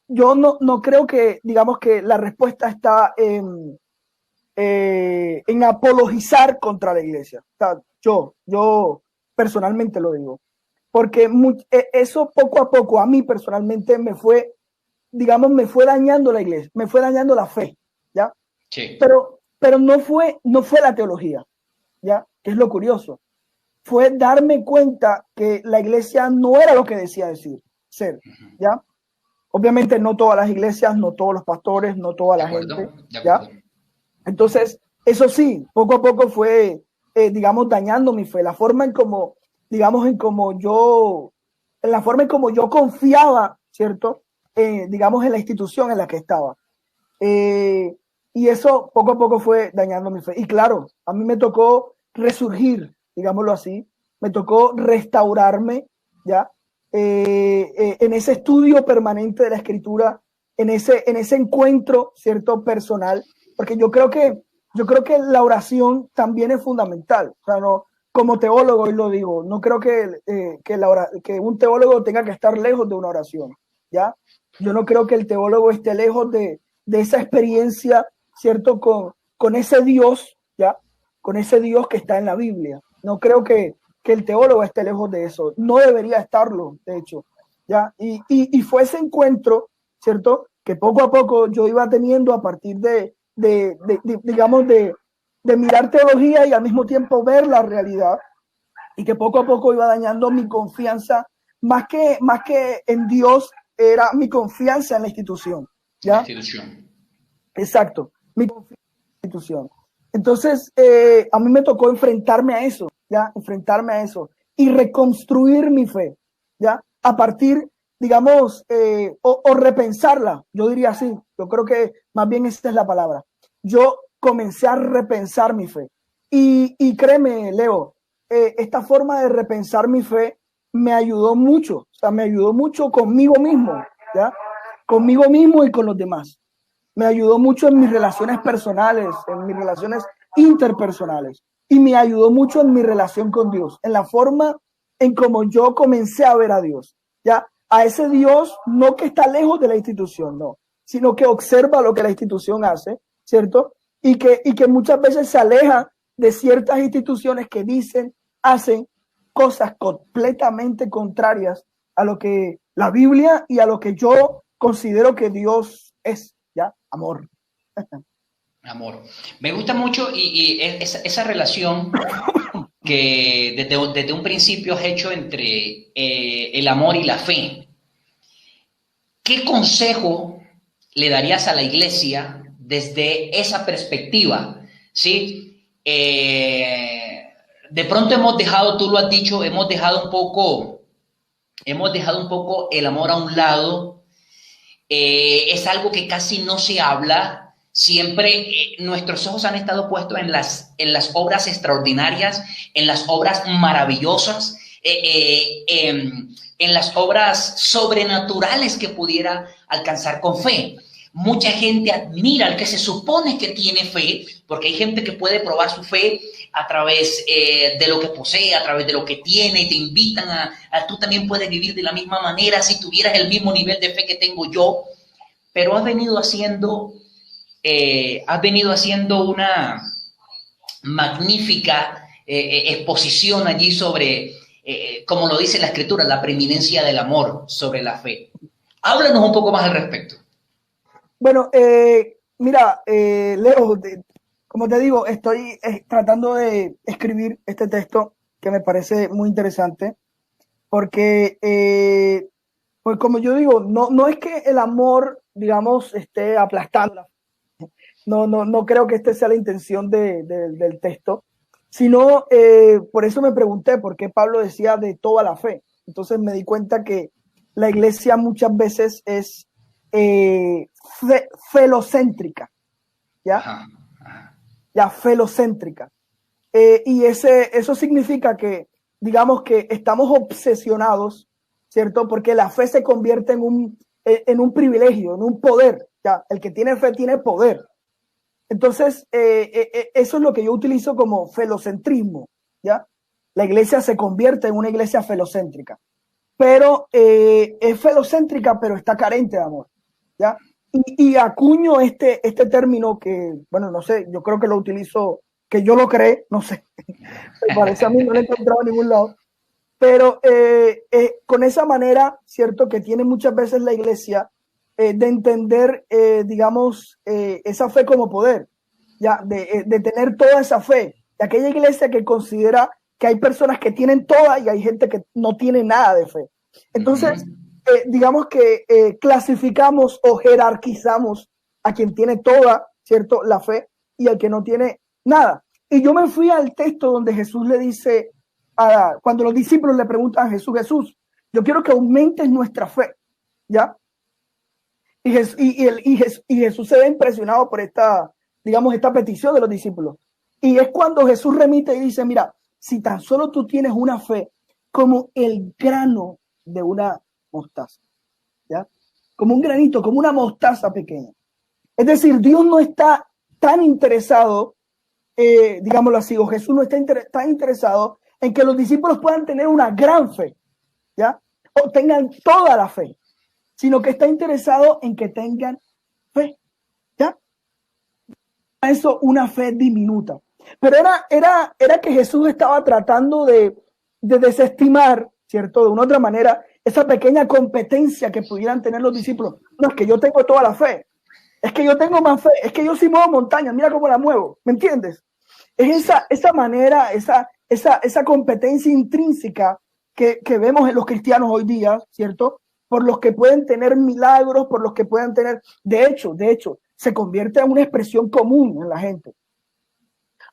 yo no creo que, digamos, que la respuesta está en apologizar contra la iglesia. O sea, yo personalmente lo digo. Porque eso poco a poco a mí personalmente me fue dañando la iglesia, me fue dañando la fe, ¿ya? Sí. Pero no fue la teología, ¿ya? Que es lo curioso. Fue darme cuenta que la iglesia no era lo que decía ser, ¿ya? Obviamente no todas las iglesias, no todos los pastores, no toda la gente, ¿ya? Entonces, eso sí, poco a poco fue, digamos, dañando mi fe, la forma en como, digamos, en la forma en como yo confiaba, ¿cierto? Digamos, en la institución en la que estaba. Y eso poco a poco fue dañando mi fe. Y claro, a mí me tocó resurgir, digámoslo así, me tocó restaurarme, ¿ya? En ese estudio permanente de la escritura, en ese encuentro, ¿cierto? Personal, porque yo creo que la oración también es fundamental. O sea, no, como teólogo, hoy lo digo, no creo que un teólogo tenga que estar lejos de una oración, ¿ya? Yo no creo que el teólogo esté lejos de esa experiencia, ¿cierto? Con ese Dios, ¿ya? Con ese Dios que está en la Biblia. No creo que el teólogo esté lejos de eso. No debería estarlo, de hecho, ¿ya? Y fue ese encuentro, ¿cierto? Que poco a poco yo iba teniendo a partir digamos, de mirar teología y al mismo tiempo ver la realidad, y que poco a poco iba dañando mi confianza, más que en Dios, era mi confianza en la institución, ¿ya? La institución. Exacto, mi confianza en la institución. Entonces, a mí me tocó enfrentarme a eso, ¿ya? Enfrentarme a eso. y reconstruir mi fe, ¿ya? A partir, digamos, o repensarla, yo diría así, yo creo que más bien esa es la palabra. Yo comencé a repensar mi fe. Y créeme, Leo, esta forma de repensar mi fe me ayudó mucho, o sea, me ayudó mucho conmigo mismo, ¿ya? Conmigo mismo y con los demás. Me ayudó mucho en mis relaciones personales, en mis relaciones interpersonales, y me ayudó mucho en mi relación con Dios, en la forma en como yo comencé a ver a Dios, ¿ya? A ese Dios no que está lejos de la institución, no, sino que observa lo que la institución hace, ¿cierto? Y que muchas veces se aleja de ciertas instituciones que dicen, hacen cosas completamente contrarias a lo que la Biblia y a lo que yo considero que Dios es, ¿ya? Amor. Amor. Me gusta mucho y esa relación que desde un principio has hecho entre el amor y la fe. ¿Qué consejo le darías a la iglesia desde esa perspectiva? ¿Sí? De pronto hemos dejado, tú lo has dicho, hemos dejado un poco el amor a un lado. Es algo que casi no se habla. Siempre nuestros ojos han estado puestos en las obras extraordinarias, en las obras maravillosas, en las obras sobrenaturales que pudiera alcanzar con fe. Mucha gente admira al que se supone que tiene fe, porque hay gente que puede probar su fe a través de lo que posee, a través de lo que tiene, y te invitan a tú también puedes vivir de la misma manera si tuvieras el mismo nivel de fe que tengo yo, pero has venido haciendo una magnífica exposición allí sobre, como lo dice la Escritura, la preeminencia del amor sobre la fe. Háblanos un poco más al respecto. Bueno, mira, Leo, como te digo, estoy tratando de escribir este texto que me parece muy interesante, porque, pues como yo digo, no es que el amor, digamos, esté aplastando. No creo que esta sea la intención del texto, sino por eso me pregunté por qué Pablo decía de toda la fe. Entonces me di cuenta que la iglesia muchas veces es felocéntrica, ¿ya? Ajá, ajá. Ya, felocéntrica. Y eso significa que, digamos que estamos obsesionados, ¿cierto? Porque la fe se convierte en un privilegio, en un poder, ¿ya? El que tiene fe tiene poder. Entonces, eso es lo que yo utilizo como felocentrismo, ¿ya? La iglesia se convierte en una iglesia felocéntrica, pero es felocéntrica, pero está carente de amor, ¿ya? Y acuño este término que, bueno, no sé, yo creo que lo utilizo, que yo lo creé, no sé, me parece a mí, no lo he encontrado en ningún lado, pero con esa manera, ¿cierto?, que tiene muchas veces la iglesia, de entender, digamos, esa fe como poder, ya, de tener toda esa fe, de aquella iglesia que considera que hay personas que tienen toda y hay gente que no tiene nada de fe. Entonces, digamos que clasificamos o jerarquizamos a quien tiene toda, ¿cierto?, la fe y al que no tiene nada. Y yo me fui al texto donde Jesús le dice, cuando los discípulos le preguntan a Jesús, Jesús, yo quiero que aumentes nuestra fe, ¿ya? Y Jesús se ve impresionado por esta petición de los discípulos. Y es cuando Jesús remite y dice, mira, si tan solo tú tienes una fe como el grano de una mostaza, ¿ya? Como un granito, como una mostaza pequeña. Es decir, Dios no está tan interesado, digámoslo así, o Jesús no está tan interesado en que los discípulos puedan tener una gran fe, ¿ya? O tengan toda la fe, sino que está interesado en que tengan fe, ¿ya? Eso, una fe diminuta. Pero era que Jesús estaba tratando de desestimar, ¿cierto?, de una otra manera, esa pequeña competencia que pudieran tener los discípulos. No, es que yo tengo toda la fe, es que yo tengo más fe, es que yo sí muevo montañas, mira cómo la muevo, ¿me entiendes? Es esa manera, esa competencia intrínseca que vemos en los cristianos hoy día, ¿cierto?, por los que pueden tener milagros, por los que puedan tener, de hecho, se convierte en una expresión común en la gente.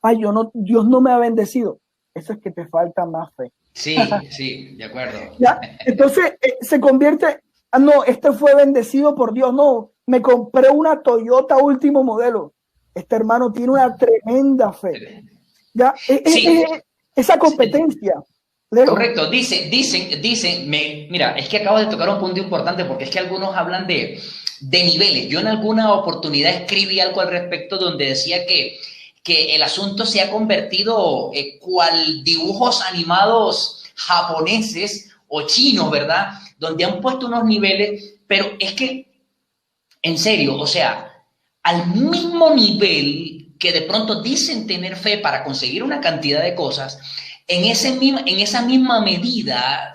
Ay, Dios no me ha bendecido. Eso es que te falta más fe. Sí, sí, de acuerdo. ¿Ya? Entonces se convierte, no, este fue bendecido por Dios, no, me compré una Toyota último modelo. Este hermano tiene una tremenda fe. ¿Ya? Sí, Esa competencia, Leo. correcto. Dicen, mira, es que acabo de tocar un punto importante porque es que algunos hablan de niveles. Yo en alguna oportunidad escribí algo al respecto donde decía que el asunto se ha convertido cual dibujos animados japoneses o chinos, ¿verdad? Donde han puesto unos niveles, pero es que, en serio, o sea, al mismo nivel que de pronto dicen tener fe para conseguir una cantidad de cosas, en esa misma medida,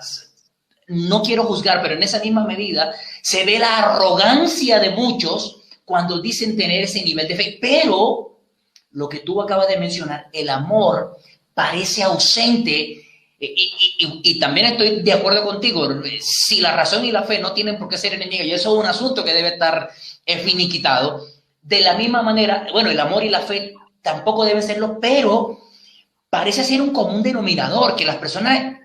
no quiero juzgar, pero en esa misma medida se ve la arrogancia de muchos cuando dicen tener ese nivel de fe, pero lo que tú acabas de mencionar, el amor parece ausente. Y también estoy de acuerdo contigo, si la razón y la fe no tienen por qué ser enemigas, y eso es un asunto que debe estar finiquitado, de la misma manera, bueno, el amor y la fe tampoco deben serlo, pero parece ser un común denominador, que las personas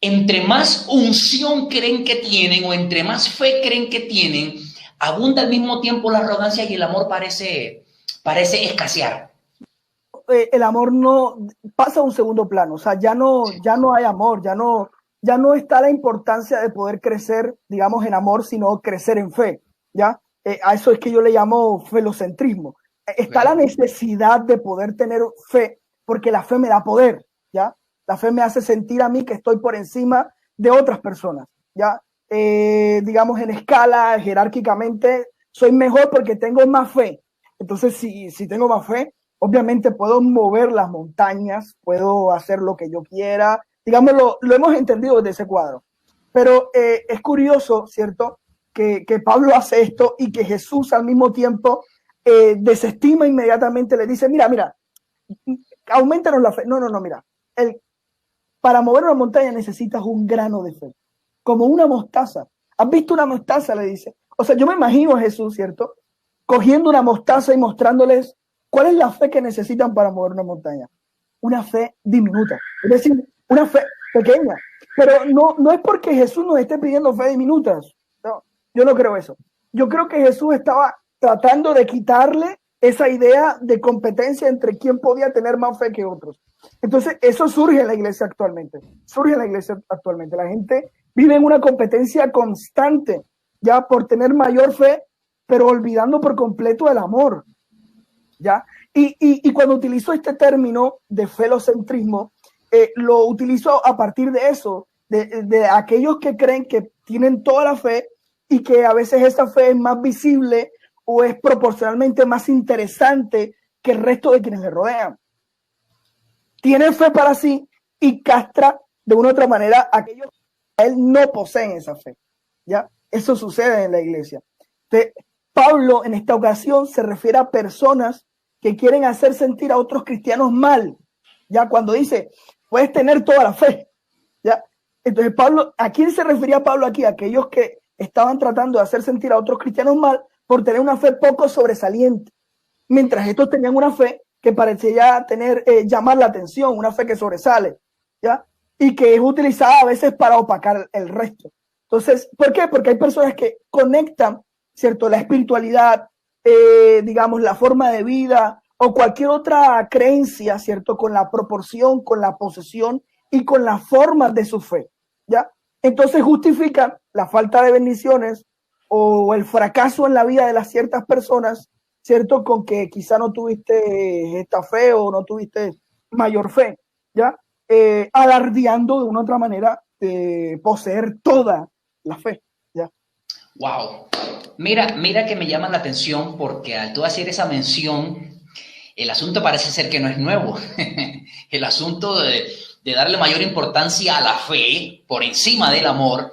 entre más unción creen que tienen o entre más fe creen que tienen, abunda al mismo tiempo la arrogancia y el amor parece escasear. El amor no pasa a un segundo plano, o sea, ya no hay amor, ya no está la importancia de poder crecer, digamos, en amor, sino crecer en fe, ¿ya? A eso es que yo le llamo felocentrismo. Está la necesidad de poder tener fe, porque la fe me da poder, ¿ya? La fe me hace sentir a mí que estoy por encima de otras personas, ¿ya? Digamos, en escala, jerárquicamente, soy mejor porque tengo más fe. Entonces, si tengo más fe, obviamente puedo mover las montañas, puedo hacer lo que yo quiera. Digamos, lo hemos entendido desde ese cuadro. Pero es curioso, ¿cierto?, que Pablo hace esto y que Jesús al mismo tiempo desestima inmediatamente, le dice, mira, aumentanos la fe. No, mira, para mover una montaña necesitas un grano de fe, como una mostaza. ¿Has visto una mostaza?, le dice. O sea, yo me imagino a Jesús, ¿cierto?, cogiendo una mostaza y mostrándoles cuál es la fe que necesitan para mover una montaña. Una fe diminuta, es decir, una fe pequeña. Pero no es porque Jesús nos esté pidiendo fe diminutas. No, yo no creo eso. Yo creo que Jesús estaba tratando de quitarle esa idea de competencia entre quién podía tener más fe que otros. Entonces, eso surge en la iglesia actualmente. La gente vive en una competencia constante, ya por tener mayor fe, pero olvidando por completo el amor, ¿ya? Y cuando utilizo este término de felocentrismo, lo utilizo a partir de eso, de aquellos que creen que tienen toda la fe y que a veces esa fe es más visible o es proporcionalmente más interesante que el resto de quienes le rodean. Tiene fe para sí y castra de una u otra manera a aquellos que a él no poseen esa fe, ¿ya? Eso sucede en la iglesia. Entonces, Pablo en esta ocasión se refiere a personas que quieren hacer sentir a otros cristianos mal, ya cuando dice, puedes tener toda la fe, ya. Entonces Pablo, ¿a quién se refería Pablo aquí? A aquellos que estaban tratando de hacer sentir a otros cristianos mal por tener una fe poco sobresaliente, mientras estos tenían una fe que parecía tener, llamar la atención, una fe que sobresale, ya, y que es utilizada a veces para opacar el resto. Entonces, ¿por qué? Porque hay personas que conectan, ¿cierto?, la espiritualidad, digamos, la forma de vida o cualquier otra creencia, ¿cierto?, con la proporción, con la posesión y con la forma de su fe, ¿ya? Entonces justifican la falta de bendiciones o el fracaso en la vida de las ciertas personas, ¿cierto?, con que quizá no tuviste esta fe o no tuviste mayor fe, ¿ya? Alardeando de una u otra manera de poseer toda la fe, ¿ya? Wow. Mira que me llama la atención porque al tú hacer esa mención, el asunto parece ser que no es nuevo. El asunto de darle mayor importancia a la fe por encima del amor,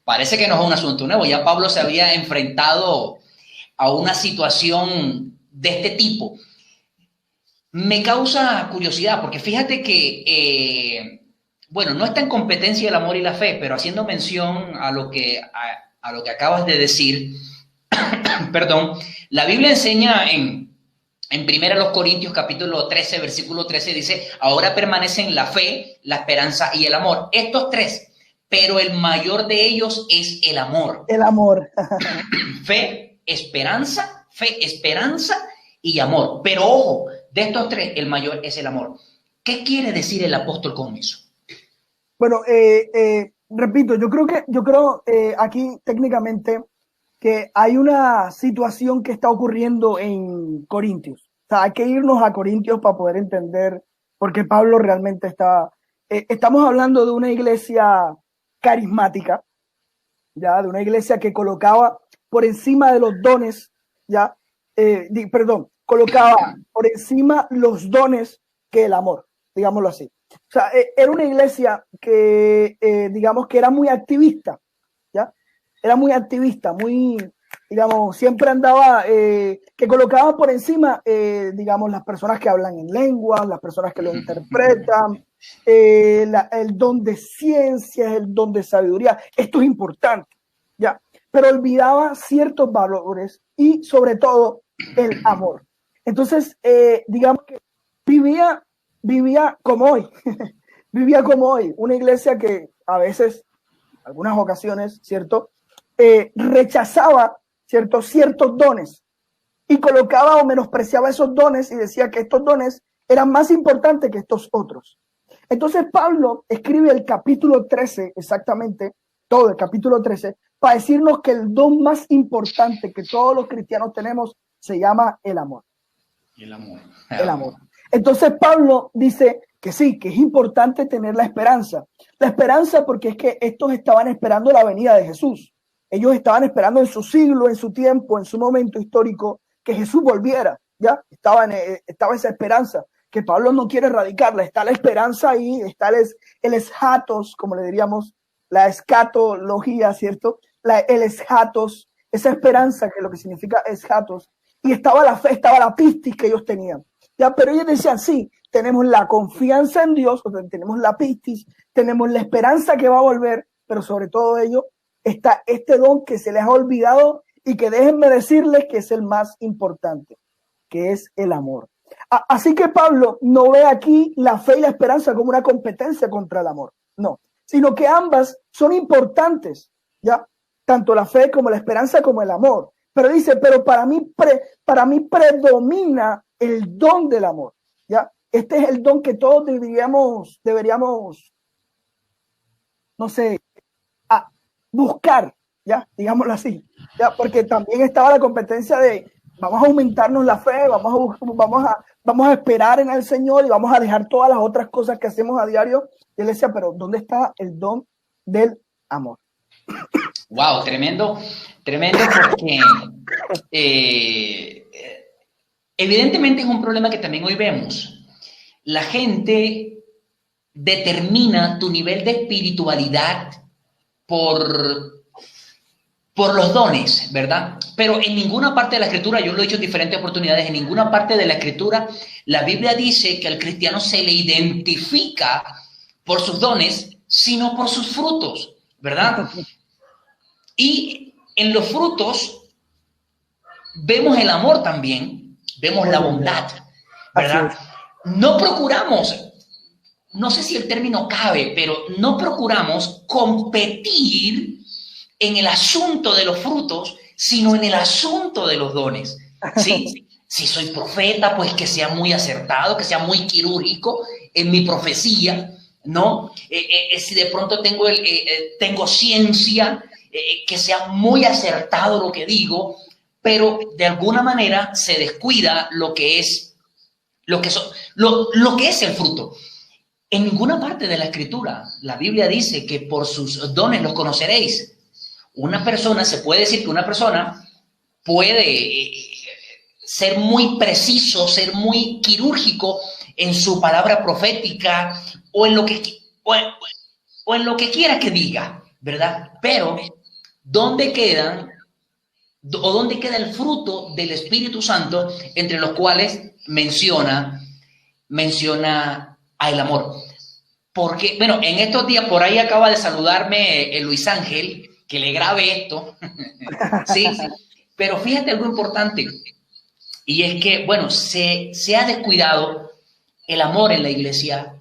parece que no es un asunto nuevo. Ya Pablo se había enfrentado a una situación de este tipo. Me causa curiosidad porque fíjate que, bueno, no está en competencia el amor y la fe, pero haciendo mención a lo que acabas de decir, perdón, la Biblia enseña en En 1 Corintios capítulo 13, versículo 13 dice, ahora permanecen la fe, la esperanza y el amor. Estos tres, pero el mayor de ellos es el amor. El amor. Fe, esperanza y amor. Pero ojo, de estos tres, el mayor es el amor. ¿Qué quiere decir el apóstol con eso? Bueno, repito, yo creo aquí técnicamente que hay una situación que está ocurriendo en Corintios. O sea, hay que irnos a Corintios para poder entender por qué Pablo realmente está. Estamos hablando de una iglesia carismática, ya, de una iglesia que colocaba por encima de los dones, ya, colocaba por encima los dones que el amor, digámoslo así. O sea, era una iglesia que, digamos, que era muy activista, ¿ya? Era muy activista, muy, digamos, siempre andaba, que colocaba por encima, digamos, las personas que hablan en lenguas, las personas que lo interpretan, el don de ciencias, el don de sabiduría. Esto es importante, ¿ya? Pero olvidaba ciertos valores y, sobre todo, el amor. Entonces, digamos que vivía como hoy, vivía como hoy, una iglesia que a veces, algunas ocasiones, ¿cierto? Rechazaba, ¿cierto? Ciertos dones y colocaba o menospreciaba esos dones y decía que estos dones eran más importantes que estos otros. Entonces Pablo escribe el capítulo 13, exactamente, todo el capítulo 13, para decirnos que el don más importante que todos los cristianos tenemos se llama el amor. El amor. El amor. Entonces Pablo dice que sí, que es importante tener la esperanza. La esperanza porque es que estos estaban esperando la venida de Jesús. Ellos estaban esperando en su siglo, en su tiempo, en su momento histórico, que Jesús volviera. ¿Ya? Estaba esa esperanza, que Pablo no quiere erradicarla. Está la esperanza ahí, está el eschatos, como le diríamos, la escatología, ¿cierto? El eschatos, esa esperanza, que es lo que significa eschatos. Y estaba la fe, estaba la pistis que ellos tenían. ¿Ya? Pero ellos decían, sí, tenemos la confianza en Dios, o sea, tenemos la pistis, tenemos la esperanza que va a volver, pero sobre todo ello está este don que se les ha olvidado y que déjenme decirles que es el más importante, que es el amor. Así que Pablo no ve aquí la fe y la esperanza como una competencia contra el amor, no, sino que ambas son importantes, ¿ya? Tanto la fe como la esperanza como el amor. Pero dice, pero para mí predomina el don del amor, ¿ya? Este es el don que todos deberíamos, no sé, buscar, ¿ya? Digámoslo así, ¿ya? Porque también estaba la competencia de vamos a aumentarnos la fe, vamos a esperar en el Señor y vamos a dejar todas las otras cosas que hacemos a diario. Y él decía, pero ¿dónde está el don del amor? Wow, tremendo porque evidentemente es un problema que también hoy vemos. La gente determina tu nivel de espiritualidad por los dones, ¿verdad? Pero en ninguna parte de la Escritura, yo lo he dicho en diferentes oportunidades, en ninguna parte de la Escritura la Biblia dice que al cristiano se le identifica por sus dones, sino por sus frutos, ¿verdad? Y en los frutos vemos el amor también, vemos la bondad, ¿verdad? No procuramos, no sé si el término cabe, pero no procuramos competir en el asunto de los frutos, sino en el asunto de los dones. ¿Sí? Si soy profeta, pues que sea muy acertado, que sea muy quirúrgico en mi profecía, ¿no? Si de pronto tengo ciencia, que sea muy acertado lo que digo, pero de alguna manera se descuida lo que es el fruto. En ninguna parte de la Escritura la Biblia dice que por sus dones los conoceréis. Se puede decir que una persona puede ser muy preciso, ser muy quirúrgico en su palabra profética o en lo que quiera que diga, ¿verdad? Pero ¿dónde queda el fruto del Espíritu Santo, entre los cuales menciona al amor? Porque, bueno, en estos días por ahí acaba de saludarme Luis Ángel, que le grabe esto. Sí, pero fíjate algo importante. Y es que, bueno, se ha descuidado el amor en la iglesia,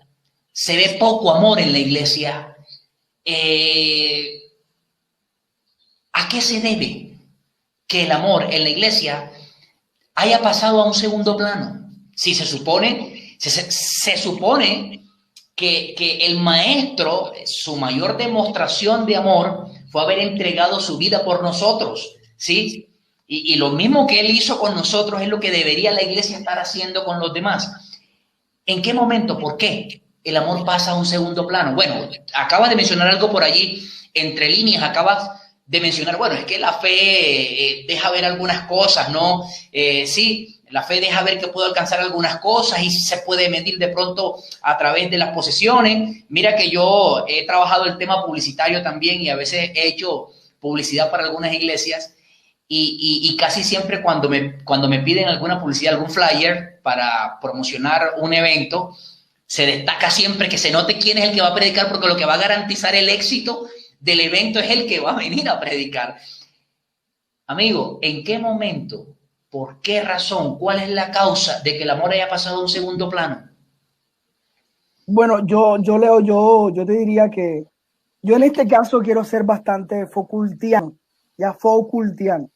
se ve poco amor en la iglesia. ¿A qué se debe que el amor en la iglesia haya pasado a un segundo plano? Si se supone, se supone que el maestro, su mayor demostración de amor fue haber entregado su vida por nosotros, ¿sí? Y lo mismo que él hizo con nosotros es lo que debería la iglesia estar haciendo con los demás. ¿En qué momento? ¿Por qué el amor pasa a un segundo plano? Bueno, acabas de mencionar algo por allí, entre líneas, acabas de mencionar, bueno, es que la fe deja ver algunas cosas, ¿no? Sí, la fe deja ver que puedo alcanzar algunas cosas y se puede medir de pronto a través de las posesiones. Mira que yo he trabajado el tema publicitario también y a veces he hecho publicidad para algunas iglesias y casi siempre cuando me piden alguna publicidad, algún flyer para promocionar un evento, se destaca siempre que se note quién es el que va a predicar, porque lo que va a garantizar el éxito del evento es el que va a venir a predicar. Amigo, ¿en qué momento, por qué razón, cuál es la causa de que el amor haya pasado a un segundo plano? Bueno, Leo, yo te diría que yo en este caso quiero ser bastante Foucaultiano, ya Foucaultiano.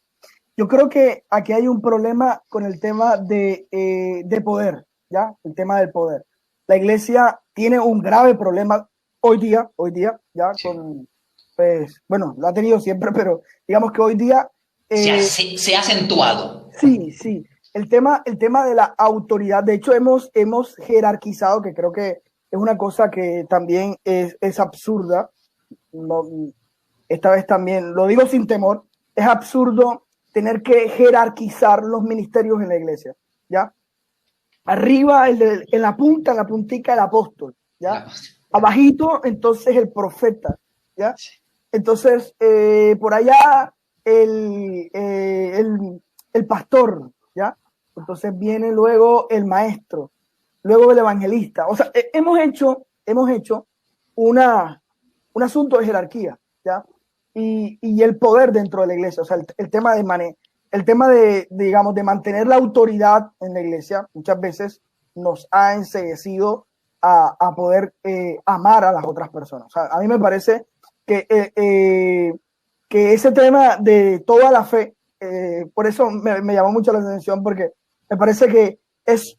Yo creo que aquí hay un problema con el tema de poder, ¿ya? El tema del poder. La iglesia tiene un grave problema hoy día, ya, sí. Pues, bueno, lo ha tenido siempre, pero digamos que hoy día... se ha acentuado. Sí, sí. El tema de la autoridad, de hecho hemos jerarquizado, que creo que es una cosa que también es absurda. No, esta vez también, lo digo sin temor, es absurdo tener que jerarquizar los ministerios en la iglesia, ¿ya? Arriba, en la puntica, el apóstol, ¿ya? Abajito, entonces el profeta, ¿ya? Entonces, por allá, el pastor, ¿ya? Entonces viene luego el maestro, luego el evangelista. O sea, hemos hecho un asunto de jerarquía, ¿ya? Y el poder dentro de la iglesia, o sea, el tema de, digamos, de mantener la autoridad en la iglesia, muchas veces nos ha enceguecido a poder amar a las otras personas. O sea, a mí me parece que ese tema de toda la fe, por eso me llamó mucho la atención, porque me parece que es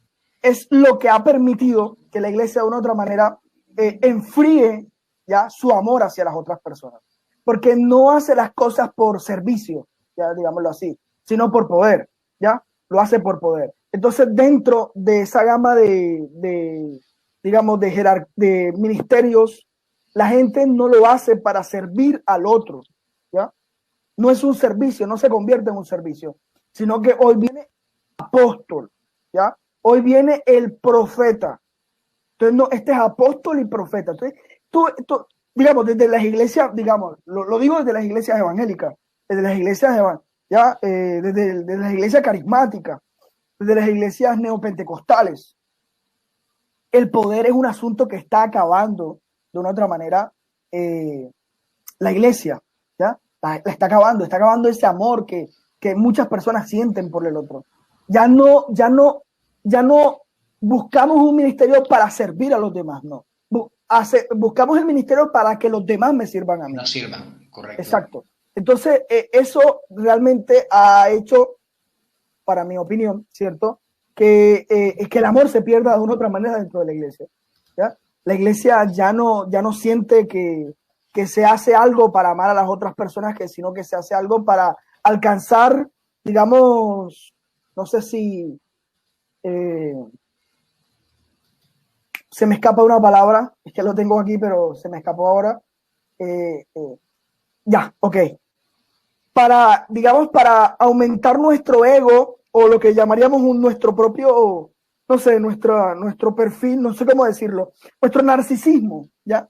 lo que ha permitido que la iglesia de una u otra manera enfríe ya su amor hacia las otras personas. Porque no hace las cosas por servicio, ya digámoslo así, sino por poder, ¿ya? Lo hace por poder. Entonces, dentro de esa gama digamos, de ministerios, la gente no lo hace para servir al otro, ¿ya? No es un servicio, no se convierte en un servicio, sino que hoy viene el apóstol, ¿ya? Hoy viene el profeta. Entonces, no, este es apóstol y profeta. Entonces, tú digamos, desde las iglesias, digamos, lo digo desde las iglesias evangélicas, desde las iglesias desde las iglesias carismáticas, desde las iglesias neopentecostales. El poder es un asunto que está acabando de una otra manera la iglesia, ¿ya? La está acabando ese amor que muchas personas sienten por el otro. Ya no buscamos un ministerio para servir a los demás, no. Buscamos el ministerio para que los demás me sirvan a mí. Nos sirvan, correcto. Exacto. Entonces, eso realmente ha hecho, para mi opinión, ¿cierto? Que el amor se pierda de una u otra manera dentro de la iglesia, ¿ya? La iglesia ya no siente que se hace algo para amar a las otras personas, sino que se hace algo para alcanzar, digamos, no sé si... se me escapa una palabra, es que lo tengo aquí, pero se me escapó ahora. Ya, ok. Digamos, para aumentar nuestro ego, o lo que llamaríamos nuestro propio, no sé, nuestro perfil, no sé cómo decirlo, nuestro narcisismo, ¿ya?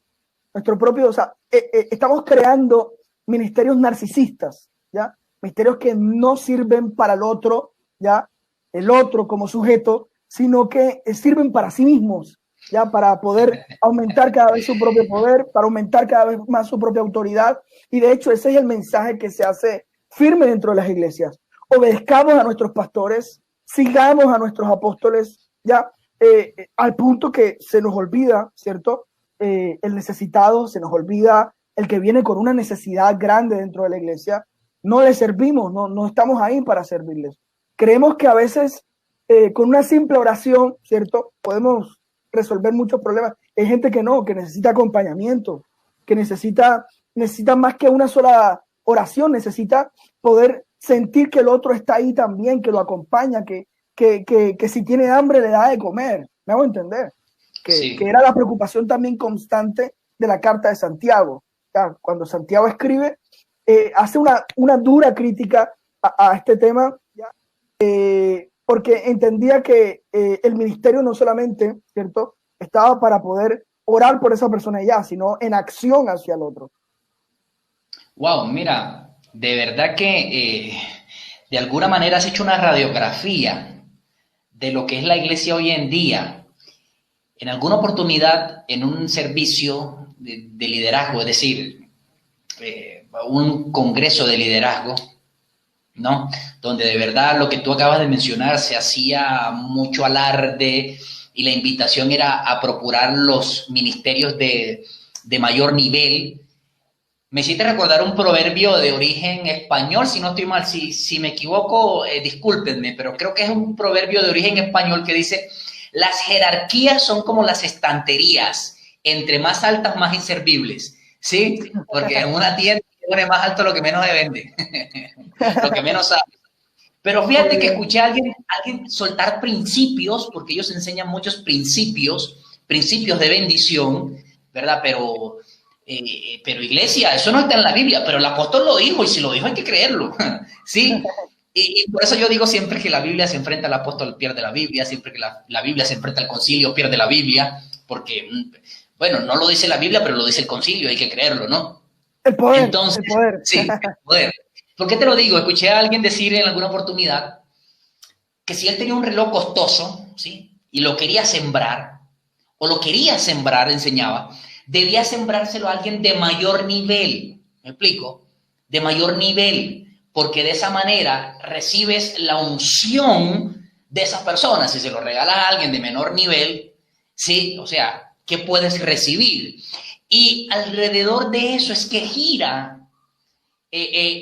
Nuestro propio, o sea, estamos creando ministerios narcisistas, ¿ya? Ministerios que no sirven para el otro, ¿ya? El otro como sujeto, sino que sirven para sí mismos, ya, para poder aumentar cada vez su propio poder, para aumentar cada vez más su propia autoridad. Y de hecho ese es el mensaje que se hace firme dentro de las iglesias. Obedezcamos a nuestros pastores, sigamos a nuestros apóstoles ya, al punto que se nos olvida, ¿cierto? El necesitado, se nos olvida el que viene con una necesidad grande dentro de la iglesia. No le servimos, no estamos ahí para servirles. Creemos que a veces con una simple oración, ¿cierto? Podemos resolver muchos problemas. Hay gente que no, que necesita acompañamiento, que necesita más que una sola oración, necesita poder sentir que el otro está ahí también, que lo acompaña, que si tiene hambre le da de comer. ¿Me hago entender? Que era la preocupación también constante de la carta de Santiago. Cuando Santiago escribe, hace una dura crítica a este tema, ¿ya? Porque entendía que el ministerio no solamente, ¿cierto?, estaba para poder orar por esa persona ya, sino en acción hacia el otro. Wow, mira, de verdad que de alguna manera has hecho una radiografía de lo que es la iglesia hoy en día. En alguna oportunidad, en un servicio de liderazgo, es decir, un congreso de liderazgo, ¿no? Donde de verdad lo que tú acabas de mencionar se hacía mucho alarde y la invitación era a procurar los ministerios de mayor nivel. Me hiciste recordar un proverbio de origen español, si no estoy mal, si me equivoco, discúlpenme, pero creo que es un proverbio de origen español que dice: las jerarquías son como las estanterías, entre más altas, más inservibles, ¿sí? Porque en una tienda pone más alto lo que menos se vende, lo que menos sabe. Pero fíjate que escuché a alguien soltar principios, porque ellos enseñan muchos principios de bendición, ¿verdad? Pero iglesia, eso no está en la Biblia, pero el apóstol lo dijo, y si lo dijo hay que creerlo, ¿sí? Y por eso yo digo siempre que la Biblia se enfrenta al apóstol, pierde la Biblia, siempre que la Biblia se enfrenta al concilio, pierde la Biblia, porque, bueno, no lo dice la Biblia, pero lo dice el concilio, hay que creerlo, ¿no? El poder. Entonces, el poder. Sí, el poder. ¿Por qué te lo digo? Escuché a alguien decir en alguna oportunidad que si él tenía un reloj costoso, ¿sí?, y lo quería sembrar, enseñaba, debía sembrárselo a alguien de mayor nivel. ¿Me explico? De mayor nivel, porque de esa manera recibes la unción de esa persona. Si se lo regalas a alguien de menor nivel, ¿sí? O sea, ¿qué puedes recibir? Y alrededor de eso es que gira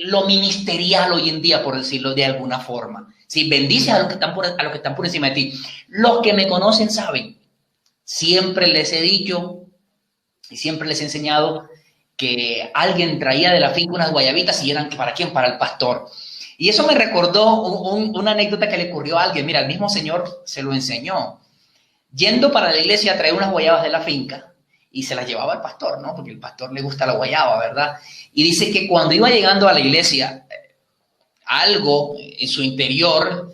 lo ministerial hoy en día, por decirlo de alguna forma. ¿Sí? Bendice a los que están por encima de ti. Los que me conocen saben, siempre les he dicho y siempre les he enseñado que alguien traía de la finca unas guayabitas y eran, ¿para quién? Para el pastor. Y eso me recordó una anécdota que le ocurrió a alguien. Mira, el mismo Señor se lo enseñó. Yendo para la iglesia, traía unas guayabas de la finca y se las llevaba al pastor, ¿no? Porque al pastor le gusta la guayaba, ¿verdad? Y dice que cuando iba llegando a la iglesia, algo en su interior,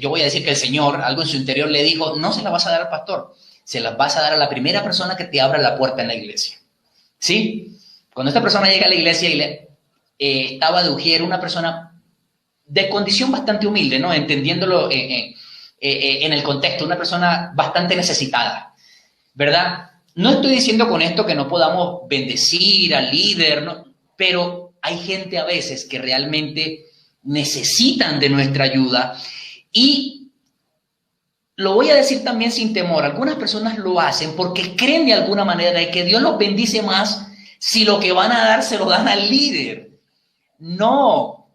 yo voy a decir que el Señor, algo en su interior le dijo: no se las vas a dar al pastor, se las vas a dar a la primera persona que te abra la puerta en la iglesia, ¿sí? Cuando esta persona llega a la iglesia y estaba de ujier, una persona de condición bastante humilde, ¿no? Entendiéndolo en el contexto, una persona bastante necesitada, ¿verdad? No estoy diciendo con esto que no podamos bendecir al líder, ¿no? Pero hay gente a veces que realmente necesitan de nuestra ayuda, y lo voy a decir también sin temor, algunas personas lo hacen porque creen de alguna manera de que Dios los bendice más si lo que van a dar se lo dan al líder. No,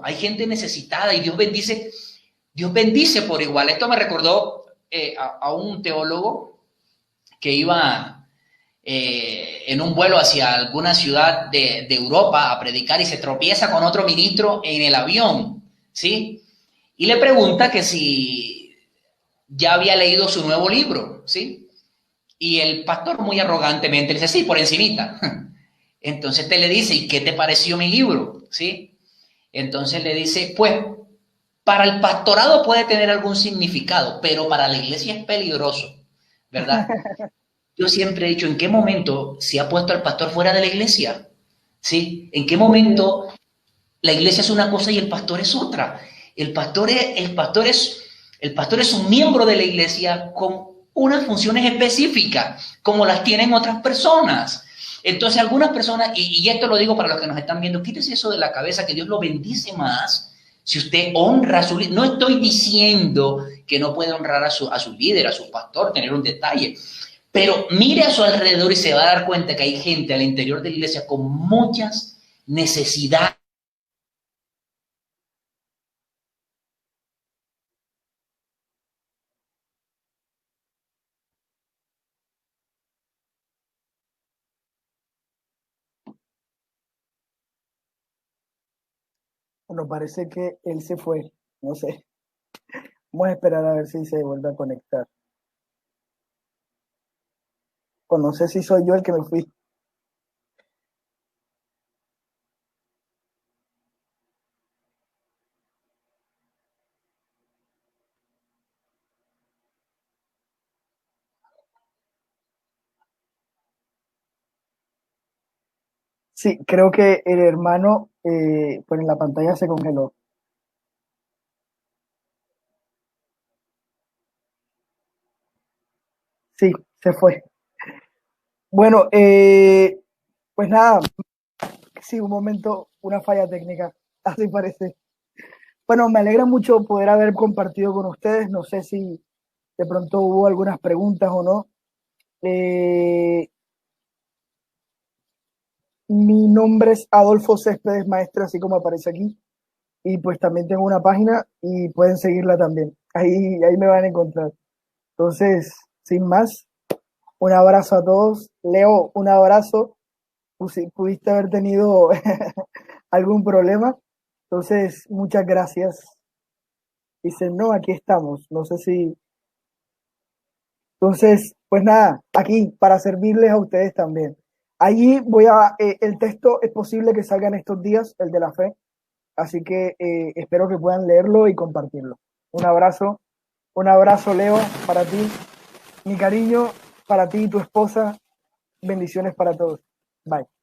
hay gente necesitada y Dios bendice por igual. Esto me recordó a un teólogo que iba en un vuelo hacia alguna ciudad de Europa a predicar y se tropieza con otro ministro en el avión, ¿sí? Y le pregunta que si ya había leído su nuevo libro, ¿sí? Y el pastor muy arrogantemente le dice: sí, por encimita. Entonces le dice: ¿y qué te pareció mi libro? ¿Sí? Entonces le dice: pues para el pastorado puede tener algún significado, pero para la iglesia es peligroso, ¿verdad? Yo siempre he dicho: ¿en qué momento se ha puesto al pastor fuera de la iglesia? ¿Sí? ¿En qué momento la iglesia es una cosa y el pastor es otra? El pastor es un miembro de la iglesia con unas funciones específicas, como las tienen otras personas. Entonces, algunas personas, y esto lo digo para los que nos están viendo, quítese eso de la cabeza, que Dios lo bendice más Si usted honra a su líder, no estoy diciendo que no puede honrar a su líder, a su pastor, tener un detalle, pero mire a su alrededor y se va a dar cuenta que hay gente al interior de la iglesia con muchas necesidades. Bueno, parece que él se fue, no sé. Vamos a esperar a ver si se vuelve a conectar. O no sé si soy yo el que me fui. Sí, creo que el hermano, pues en la pantalla se congeló. Sí, se fue. Bueno, pues nada, sí, un momento, una falla técnica, así parece. Bueno, me alegra mucho poder haber compartido con ustedes. No sé si de pronto hubo algunas preguntas o no. Eh, Mi nombre es Adolfo Céspedes Maestre, así como aparece aquí. Y pues también tengo una página y pueden seguirla también. Ahí me van a encontrar. Entonces, sin más, un abrazo a todos. Leo, un abrazo. Pudiste haber tenido algún problema. Entonces, muchas gracias. Dicen, no, aquí estamos. No sé si. Entonces, pues nada, aquí para servirles a ustedes también. Allí el texto es posible que salga en estos días, el de la fe. Así que espero que puedan leerlo y compartirlo. Un abrazo Leo para ti, mi cariño para ti y tu esposa, bendiciones para todos. Bye.